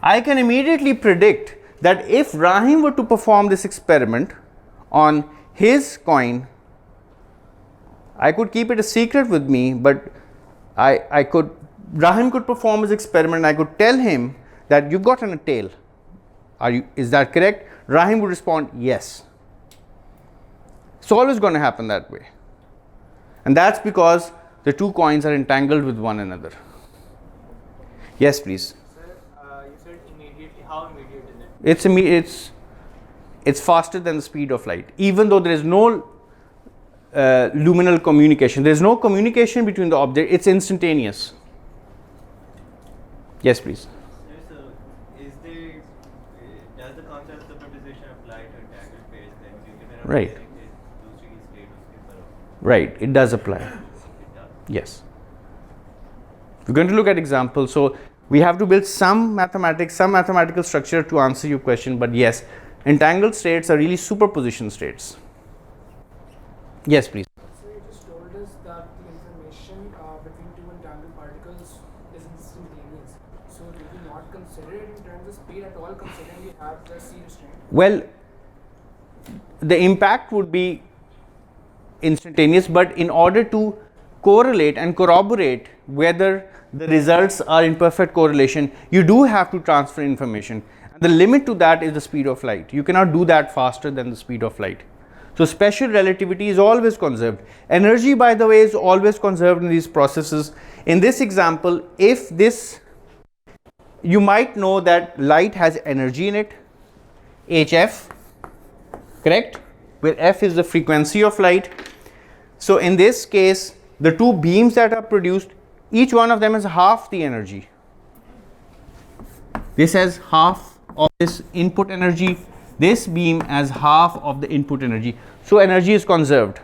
I can immediately predict that if Rahim were to perform this experiment on his coin, I could keep it a secret with me, but Rahim could perform his experiment, and I could tell him that you've gotten a tail. Is that correct? Rahim would respond, yes. It's always going to happen that way. And that's because the two coins are entangled with one another. Yes, please. Sir, you said immediately. How immediate is it? It's faster than the speed of light, even though there is no luminal communication. There is no communication between the object. It's instantaneous. Yes, please. Yes, so does the concept of superposition apply to entangled pairs then? Right. Right, it does apply. Yes. We're going to look at examples. So we have to build some mathematics, some mathematical structure to answer your question. But yes, entangled states are really superposition states. Yes, please. So you just told us that the information between two entangled particles is instantaneous. So do we not consider it in terms of speed at all, considering we have the C restraint? Well, the impact would be instantaneous, but in order to correlate and corroborate whether the results are in perfect correlation, you do have to transfer information. And the limit to that is the speed of light. You cannot do that faster than the speed of light. So special relativity is always conserved. Energy, by the way, is always conserved in these processes. In this example, if this, you might know that light has energy in it, HF, correct? Where F is the frequency of light. So in this case, the two beams that are produced, each one of them has half the energy. This has half of this input energy. This beam has half of the input energy. So energy is conserved.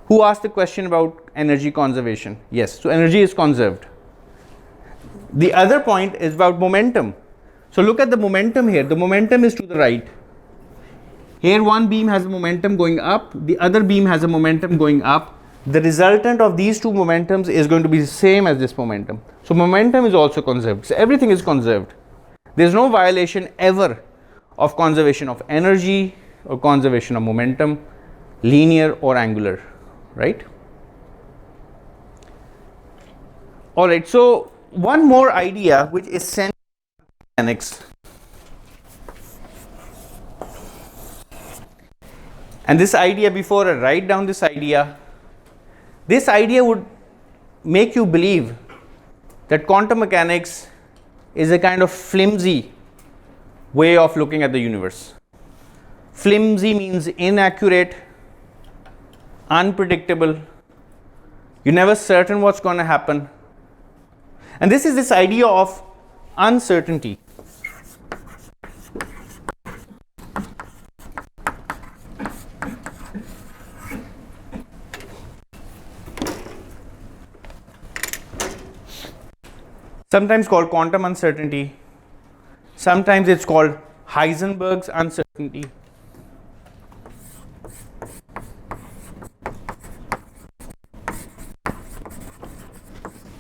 Who asked the question about energy conservation? Yes, so energy is conserved. The other point is about momentum. So look at the momentum here. The momentum is to the right. Here one beam has a momentum going up, the other beam has a momentum going up. The resultant of these two momentums is going to be the same as this momentum. So momentum is also conserved. So everything is conserved. There is no violation ever of conservation of energy or conservation of momentum, linear or angular, right? All right, so one more idea which is central to mechanics. And this idea, before I write down this idea would make you believe that quantum mechanics is a kind of flimsy way of looking at the universe. Flimsy means inaccurate, unpredictable, you're never certain what's going to happen. And this is this idea of uncertainty. Sometimes called quantum uncertainty, sometimes it's called Heisenberg's uncertainty.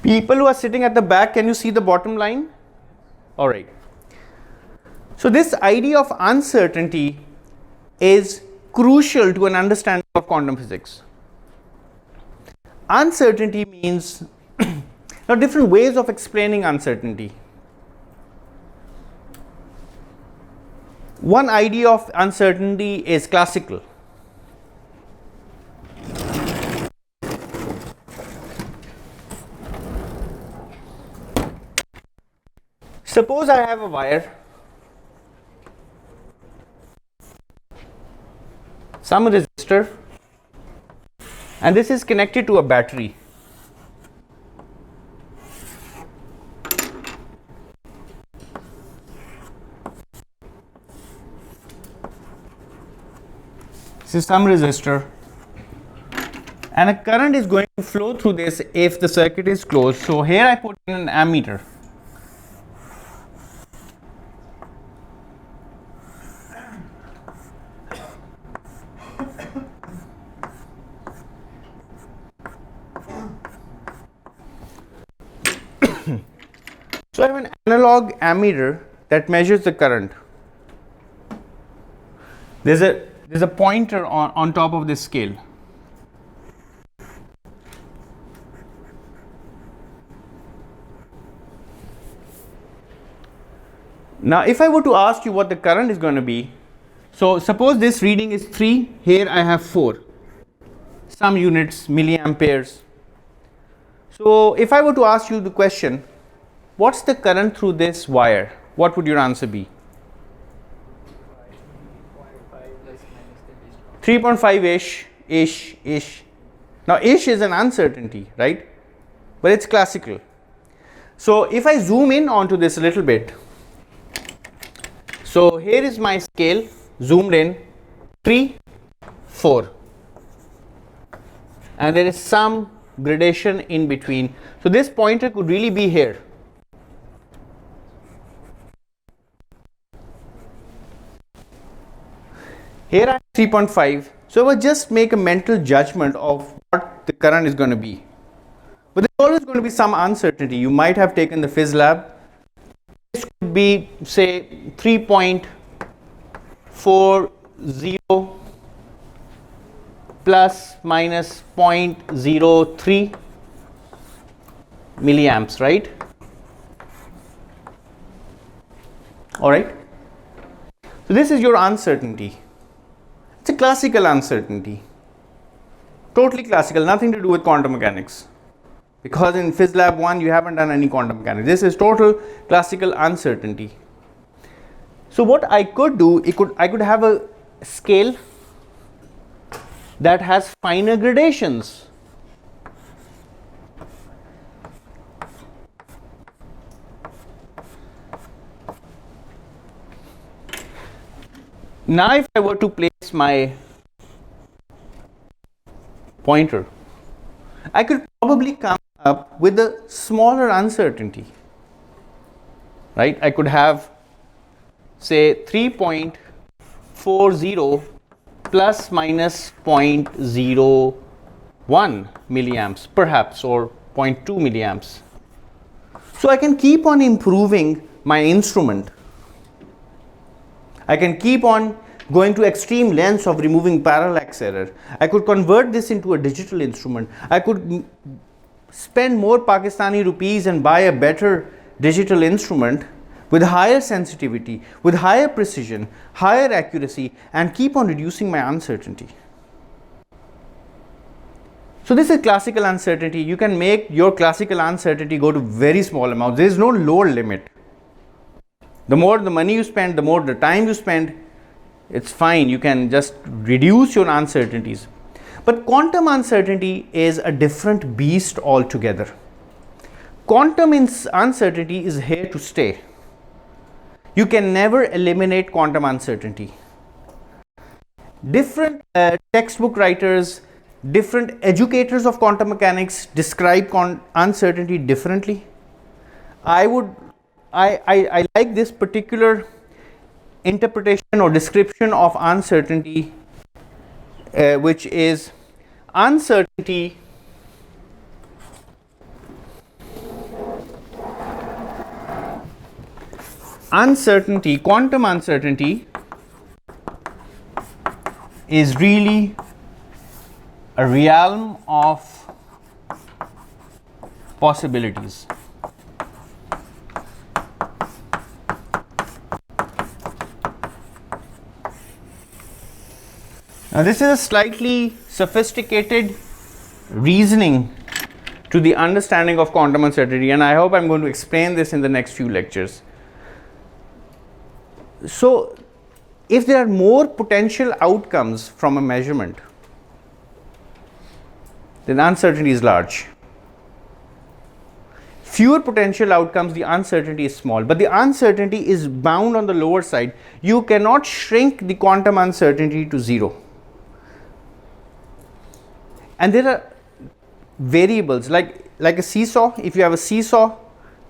People who are sitting at the back, can you see the bottom line? All right. So this idea of uncertainty is crucial to an understanding of quantum physics. Uncertainty means there are different ways of explaining uncertainty. One idea of uncertainty is classical. Suppose I have a wire, some resistor, and this is connected to a battery. This is some resistor, and a current is going to flow through this if the circuit is closed. So here I put in an ammeter. So I have an analog ammeter that measures the current. There's a pointer on top of this scale. Now if I were to ask you what the current is going to be, so suppose this reading is 3, here I have 4, some units, milliamperes. So if I were to ask you the question, what's the current through this wire, what would your answer be? 3.5 ish. Now ish is an uncertainty, right? But it's classical. So if I zoom in onto this a little bit, so here is my scale zoomed in, 3, 4, and there is some gradation in between. So this pointer could really be here. Here I have 3.5, so I will just make a mental judgment of what the current is going to be. But there's always going to be some uncertainty. You might have taken the phys lab. This could be, say, 3.40 plus minus 0.03 milliamps, right? All right. So this is your uncertainty. It's a classical uncertainty, totally classical, nothing to do with quantum mechanics, because in Phys Lab 1 you haven't done any quantum mechanics. This is total classical uncertainty. So what I could do, I could have a scale that has finer gradations. Now if I were to place my pointer, I could probably come up with a smaller uncertainty. right? I could have, say, 3.40 plus minus 0.01 milliamps perhaps, or 0.2 milliamps. So I can keep on improving my instrument. I can keep on going to extreme lengths of removing parallax error. I could convert this into a digital instrument. I could spend more Pakistani rupees and buy a better digital instrument with higher sensitivity, with higher precision, higher accuracy, and keep on reducing my uncertainty. So this is classical uncertainty. You can make your classical uncertainty go to very small amounts. There is no lower limit. The more the money you spend, the more the time you spend, it's fine. You can just reduce your uncertainties. But quantum uncertainty is a different beast altogether. Quantum uncertainty is here to stay. You can never eliminate quantum uncertainty. Different textbook writers, different educators of quantum mechanics describe uncertainty differently. I like this particular interpretation or description of uncertainty, which is uncertainty quantum uncertainty is really a realm of possibilities. Now this is a slightly sophisticated reasoning to the understanding of quantum uncertainty, and I hope I'm going to explain this in the next few lectures. So if there are more potential outcomes from a measurement, then uncertainty is large. Fewer potential outcomes, the uncertainty is small, but the uncertainty is bound on the lower side. You cannot shrink the quantum uncertainty to zero. And there are variables like a seesaw. If you have a seesaw,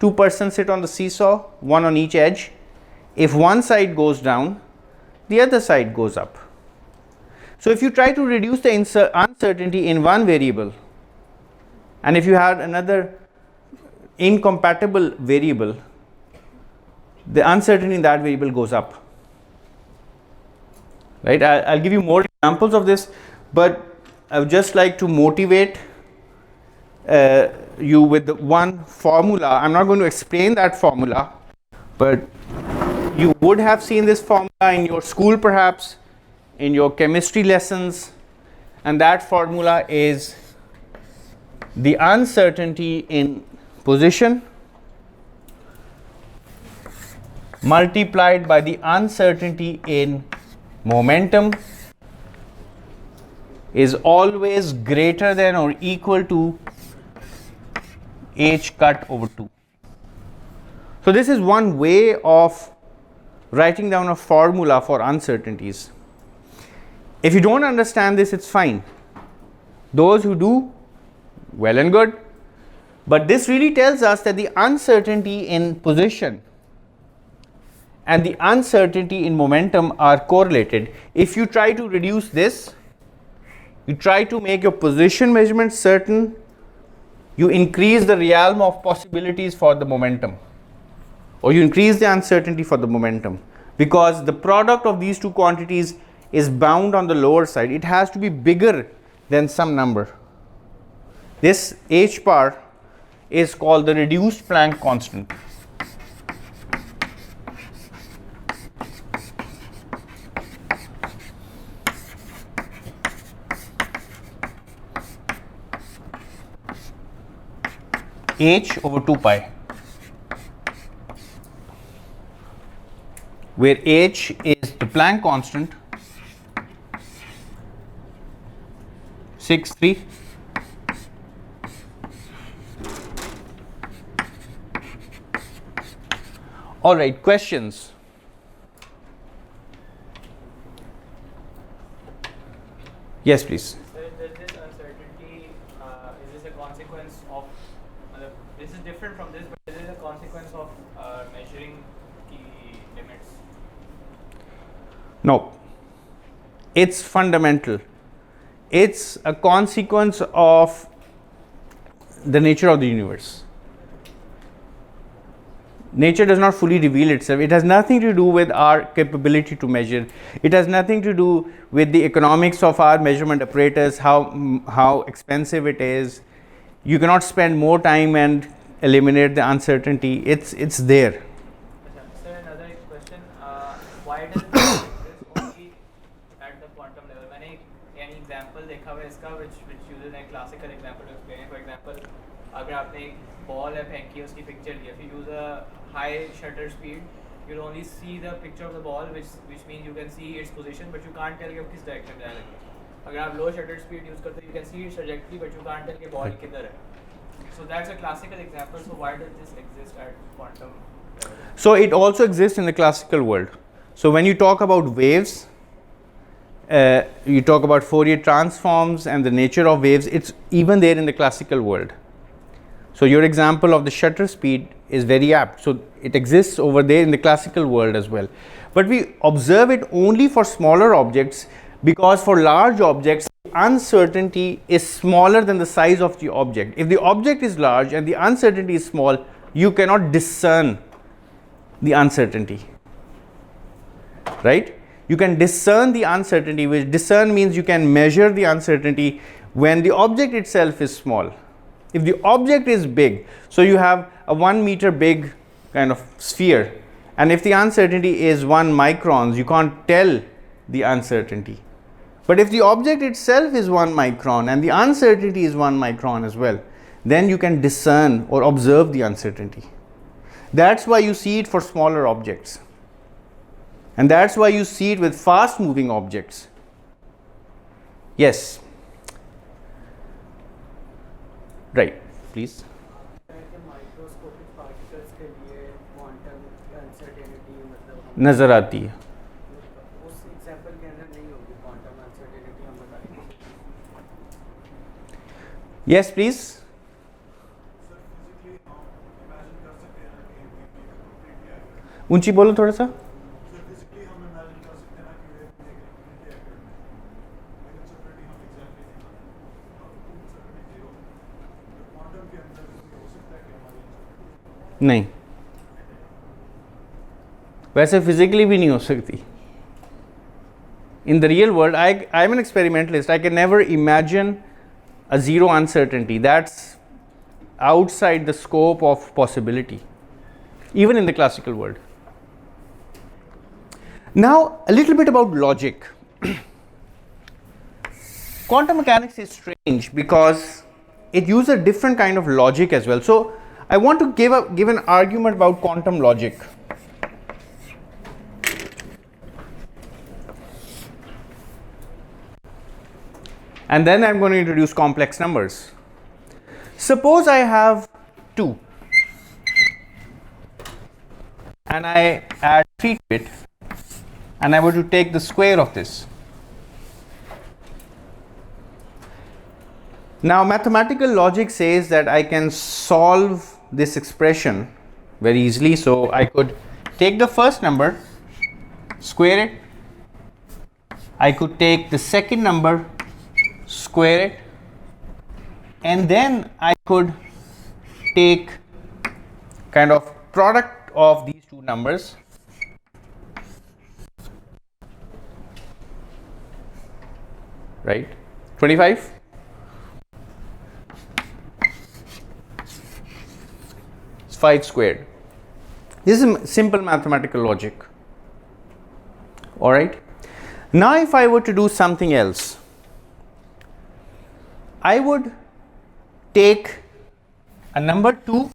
two persons sit on the seesaw, one on each edge. If one side goes down, the other side goes up. So if you try to reduce the uncertainty in one variable, and if you had another incompatible variable, the uncertainty in that variable goes up. Right? I'll give you more examples of this, but I would just like to motivate you with one formula. I'm not going to explain that formula, but you would have seen this formula in your school, perhaps in your chemistry lessons, and that formula is the uncertainty in position multiplied by the uncertainty in momentum is always greater than or equal to h cut over 2. So this is one way of writing down a formula for uncertainties. If you don't understand this, it's fine. Those who do, well and good. But this really tells us that the uncertainty in position and the uncertainty in momentum are correlated. If you try to reduce this, you try to make your position measurement certain, you increase the realm of possibilities for the momentum, or you increase the uncertainty for the momentum, because the product of these two quantities is bound on the lower side. It has to be bigger than some number. This h bar is called the reduced Planck constant. H over 2 pi, where h is the Planck constant, 6.3. All right, questions? Yes, please. So does this uncertainty, is this a consequence of, this is different from this, but is it a consequence of measuring measuring key limits? No. It's fundamental. It's a consequence of the nature of the universe. Nature does not fully reveal itself. It has nothing to do with our capability to measure. It has nothing to do with the economics of our measurement apparatus, how expensive it is. You cannot spend more time and eliminate the uncertainty. It's there. Sir, another question. Why does this exist only at the quantum level? मैंने एक example देखा हुआ है इसका which uses a classical example to explain it. For example, अगर आपने एक ball है फेंकी उसकी picture Lee, if you use a high shutter speed, you'll only see the picture of the ball, which means you can see its position, but you can't tell कि वो किस direction जा रही है. अगर आप low shutter speed use करते, you can see its trajectory, but you can't tell कि ball किधर है. So that's a classical example. So why does this exist at quantum level? So it also exists in the classical world. So when you talk about waves, you talk about Fourier transforms and the nature of waves, it's even there in the classical world. So your example of the shutter speed is very apt. So it exists over there in the classical world as well. But we observe it only for smaller objects, because for large objects, uncertainty is smaller than the size of the object. If the object is large and the uncertainty is small, you cannot discern the uncertainty, right? You can discern the uncertainty, which discern means you can measure the uncertainty when the object itself is small. If the object is big, so you have a 1 meter big kind of sphere, and if the uncertainty is 1 microns, you can't tell the uncertainty. But if the object itself is 1 micron and the uncertainty is 1 micron as well, then you can discern or observe the uncertainty. That's why you see it for smaller objects. And that's why you see it with fast moving objects. Yes. Right, please. Microscopic particles के लिए quantum uncertainty मतलब नजर आती है. उस example के अंदर नहीं होगी क्वांटम अनसर्टेनिटी हम बताएंगे. Yes, please. ऊंची बोलो थोड़ा सा. नहीं, वैसे फिजिकली भी नहीं हो सकती. In the real world, I'm an experimentalist. I can never imagine a zero uncertainty. That's outside the scope of possibility, even in the classical world. Now, a little bit about logic. Quantum mechanics is strange because it uses a different kind of logic as well. So, I want to give an argument about quantum logic. And then I'm going to introduce complex numbers. Suppose I have 2 and I add 3 to it, and I were to take the square of this. Now, mathematical logic says that I can solve this expression very easily. So I could take the first number, square it. I could take the second number, square it, and then I could take kind of product of these two numbers, right? 25. It's 5 squared. This is simple mathematical logic. All right. Now, if I were to do something else, I would take a number 2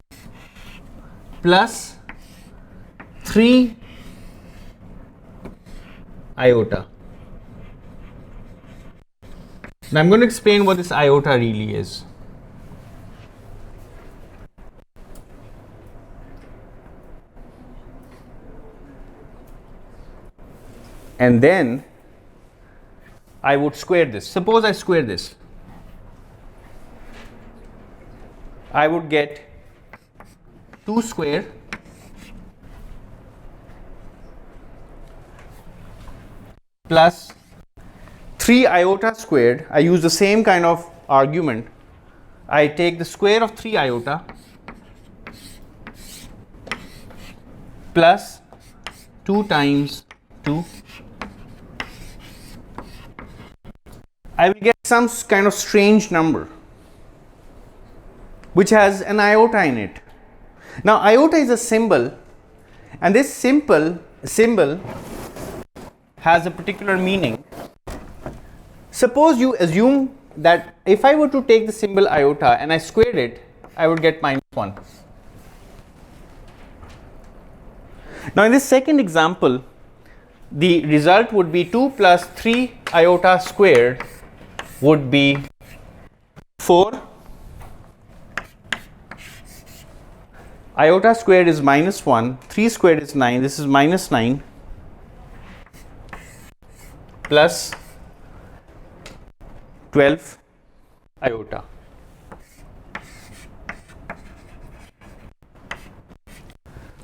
plus 3 iota. Now, I'm going to explain what this iota really is. And then I would square this. Suppose I square this. I would get 2 square plus 3 iota squared. I use the same kind of argument. I take the square of 3 iota plus 2 times 2. I will get some kind of strange number which has an iota in it. Now iota is a symbol, and this symbol has a particular meaning. Suppose you assume that if I were to take the symbol iota and I squared it, I would get -1. Now in this second example, the result would be 2 plus 3 iota squared would be 4. Iota squared is -1, 3 squared is 9, this is -9 plus 12 iota.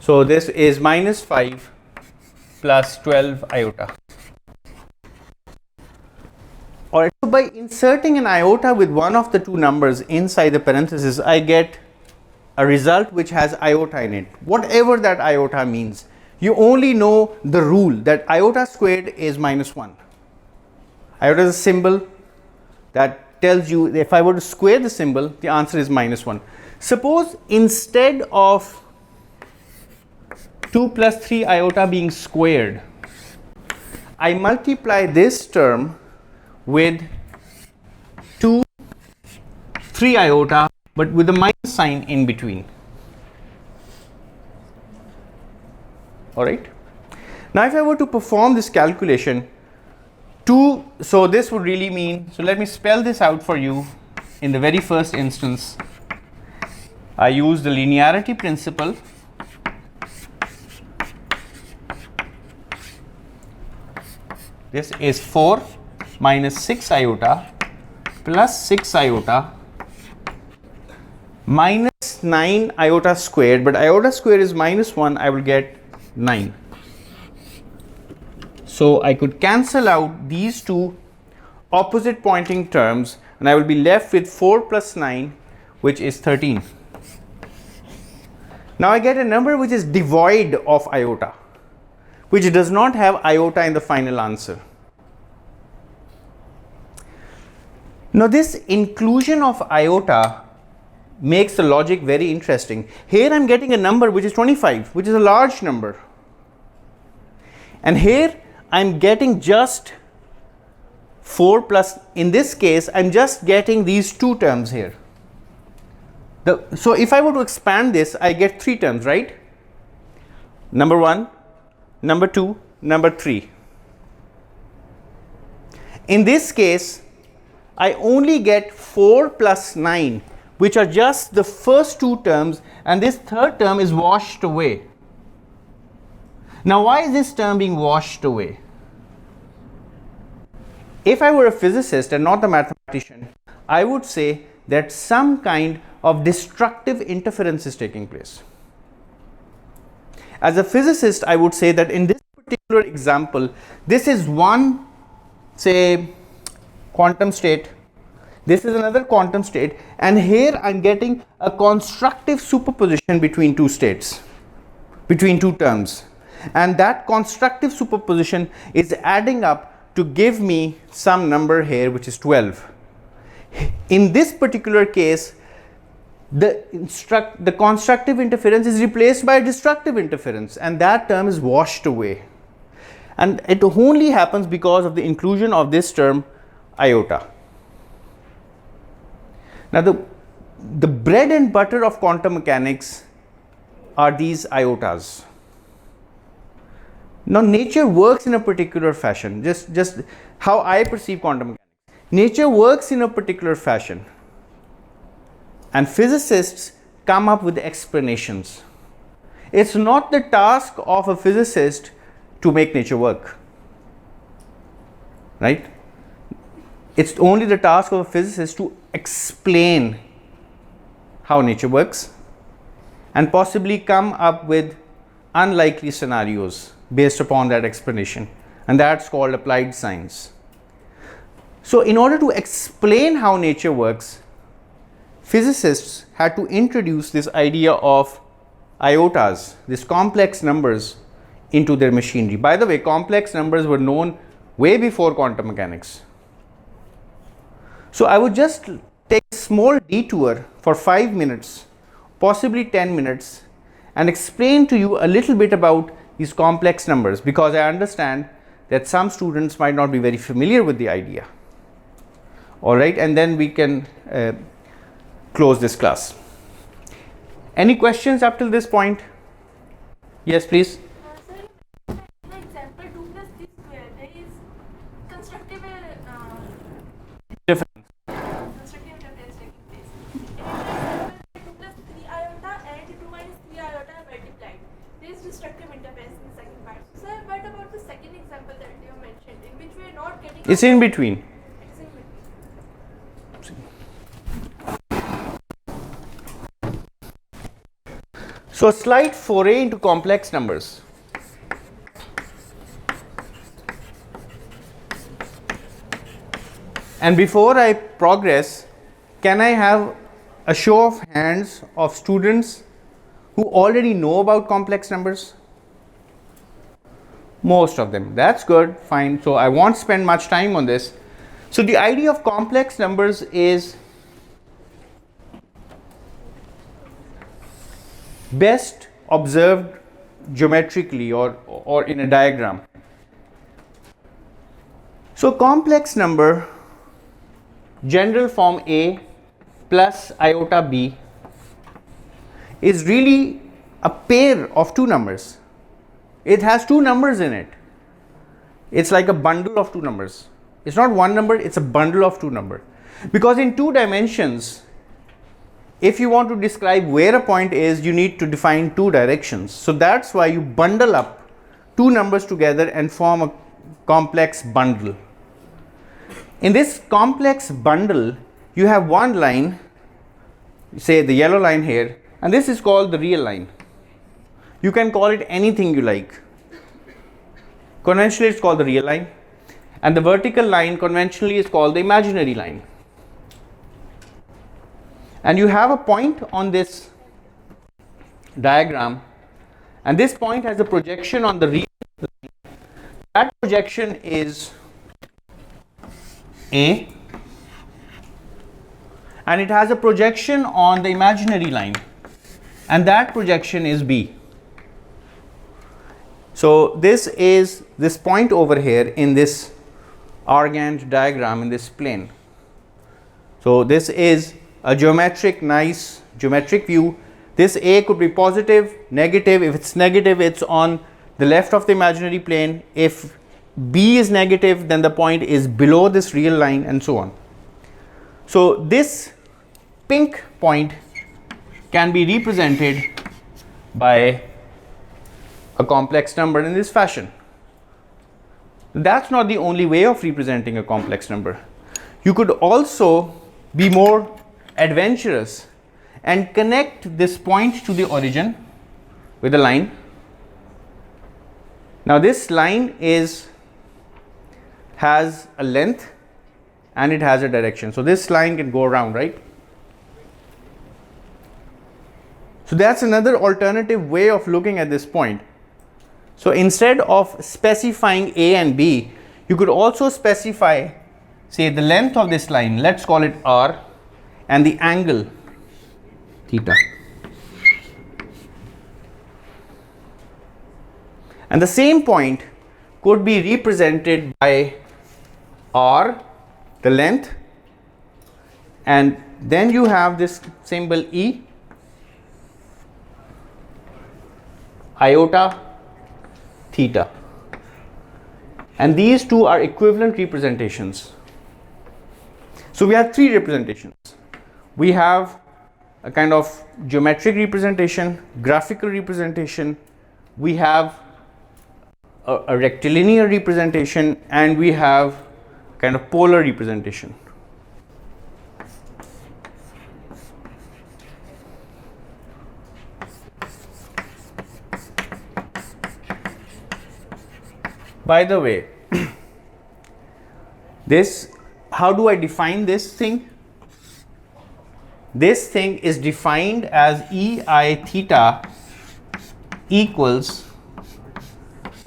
So this is -5 plus 12 iota. Alright, so by inserting an iota with one of the two numbers inside the parenthesis, I get a result which has iota in it, whatever that iota means. You only know the rule that iota squared is -1. Iota is a symbol that tells you if I were to square the symbol, the answer is -1. Suppose instead of 2 plus 3 iota being squared, I multiply this term with 2, 3 iota, but with a minus sign in between. Alright. Now if I were to perform this calculation, so this would really mean, so let me spell this out for you. In the very first instance, I use the linearity principle. This is 4 minus 6 iota plus 6 iota minus 9 iota squared, but iota squared is -1, I will get 9. So I could cancel out these two opposite pointing terms and I will be left with 4 plus 9, which is 13. Now I get a number which is devoid of iota, which does not have iota in the final answer. Now this inclusion of iota makes the logic very interesting. Here I am getting a number which is 25, which is a large number, and here I am getting just 4 plus, in this case I am just getting these two terms here. So if I were to expand this, I get 3 terms, right? Number 1, number 2, number 3. In this case I only get 4 plus 9, which are just the first two terms, and this third term is washed away. Now why is this term being washed away? If I were a physicist and not a mathematician, I would say that some kind of destructive interference is taking place. As a physicist, I would say that in this particular example, this is one, say, quantum state, this is another quantum state, and here I'm getting a constructive superposition between two states, between two terms, and that constructive superposition is adding up to give me some number here which is 12. In this particular case, the constructive interference is replaced by destructive interference, and that term is washed away, and it only happens because of the inclusion of this term iota. Now the bread and butter of quantum mechanics are these iotas. Now nature works in a particular fashion, just how I perceive quantum mechanics. Nature works in a particular fashion, and physicists come up with explanations. It's not the task of a physicist to make nature work, right? It's only the task of a physicist to explain how nature works and possibly come up with unlikely scenarios based upon that explanation. and that's called applied science. So in order to explain how nature works, physicists had to introduce this idea of iotas, these complex numbers, into their machinery. By the way, complex numbers were known way before quantum mechanics. So I would just take a small detour for 5 minutes, possibly 10 minutes, and explain to you a little bit about these complex numbers, because I understand that some students might not be very familiar with the idea. All right, and then we can close this class. Any questions up till this point? Yes, please. The example 2 plus 3 square, there is constructive Difference. constructive interference taking place. In example 2 plus 3 iota and 2 minus 3 iota are multiplied. There is destructive interference in the second part. So what about the second example that you mentioned, in which we are not getting? It's in between. It's in between. So a slight foray into complex numbers. And before I progress, can I have a show of hands of students who already know about complex numbers? Most of them. That's good, fine. So I won't spend much time on this. So the idea of complex numbers is best observed geometrically or in a diagram. So complex number, general form A plus iota B, is really a pair of two numbers. It has two numbers in it. It's like a bundle of two numbers. It's not one number, it's a bundle of two numbers. Because in 2 dimensions, if you want to describe where a point is, you need to define 2 directions. So that's why you bundle up 2 numbers together and form a complex bundle. In this complex bundle, you have one line, say the yellow line here, and this is called the real line. You can call it anything you like. Conventionally, it's called the real line, and the vertical line conventionally is called the imaginary line. And you have a point on this diagram, and this point has a projection on the real line. That projection is A, and it has a projection on the imaginary line, and that projection is B. So this is this point over here in this Argand diagram in this plane. So this is a geometric, nice geometric view. This A could be positive, negative. If it's negative, it's on the left of the imaginary plane. If B is negative, then the point is below this real line, and so on. So this pink point can be represented by a complex number in this fashion. That's not the only way of representing a complex number. You could also be more adventurous and connect this point to the origin with a line. Now this line has a length and it has a direction. So this line can go around, right? So that's another alternative way of looking at this point. So instead of specifying A and B, you could also specify, say, the length of this line, let's call it R, and the angle theta. And the same point could be represented by R, the length, and then you have this symbol E, iota, theta, and these two are equivalent representations. So we have 3 representations. We have a kind of geometric representation, graphical representation, we have a rectilinear representation, and we have kind of polar representation. By the way, This, how do I define this thing? This thing is defined as EI theta equals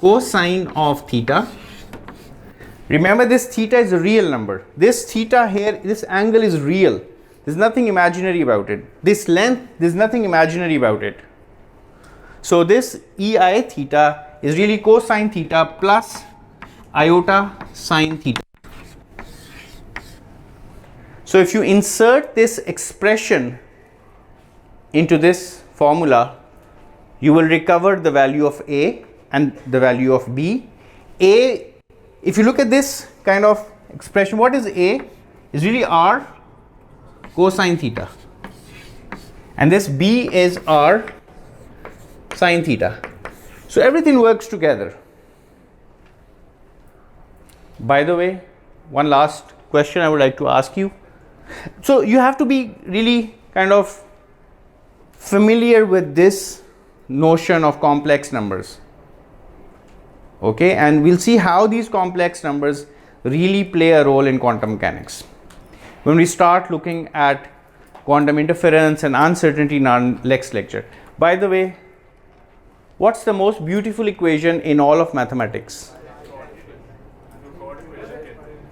cosine of theta. Remember, this theta is a real number. This theta here, this angle is real. There's nothing imaginary about it. This length, there's nothing imaginary about it. So this EI theta is really cosine theta plus iota sine theta. So if you insert this expression into this formula, you will recover the value of A and the value of B. A, if you look at this kind of expression, what is A? Is really R cosine theta. And this B is R sine theta. So everything works together. By the way, one last question I would like to ask you. So you have to be really kind of familiar with this notion of complex numbers. Okay, and we'll see how these complex numbers really play a role in quantum mechanics when we start looking at quantum interference and uncertainty in our next lecture. By the way, what's the most beautiful equation in all of mathematics?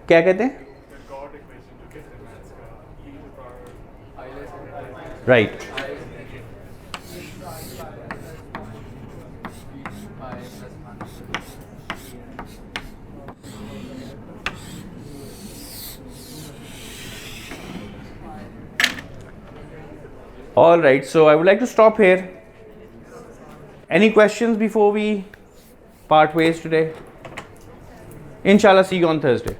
क्या कहते हैं? Right. All right, so I would like to stop here. Any questions before we part ways today? Inshallah, see you on Thursday.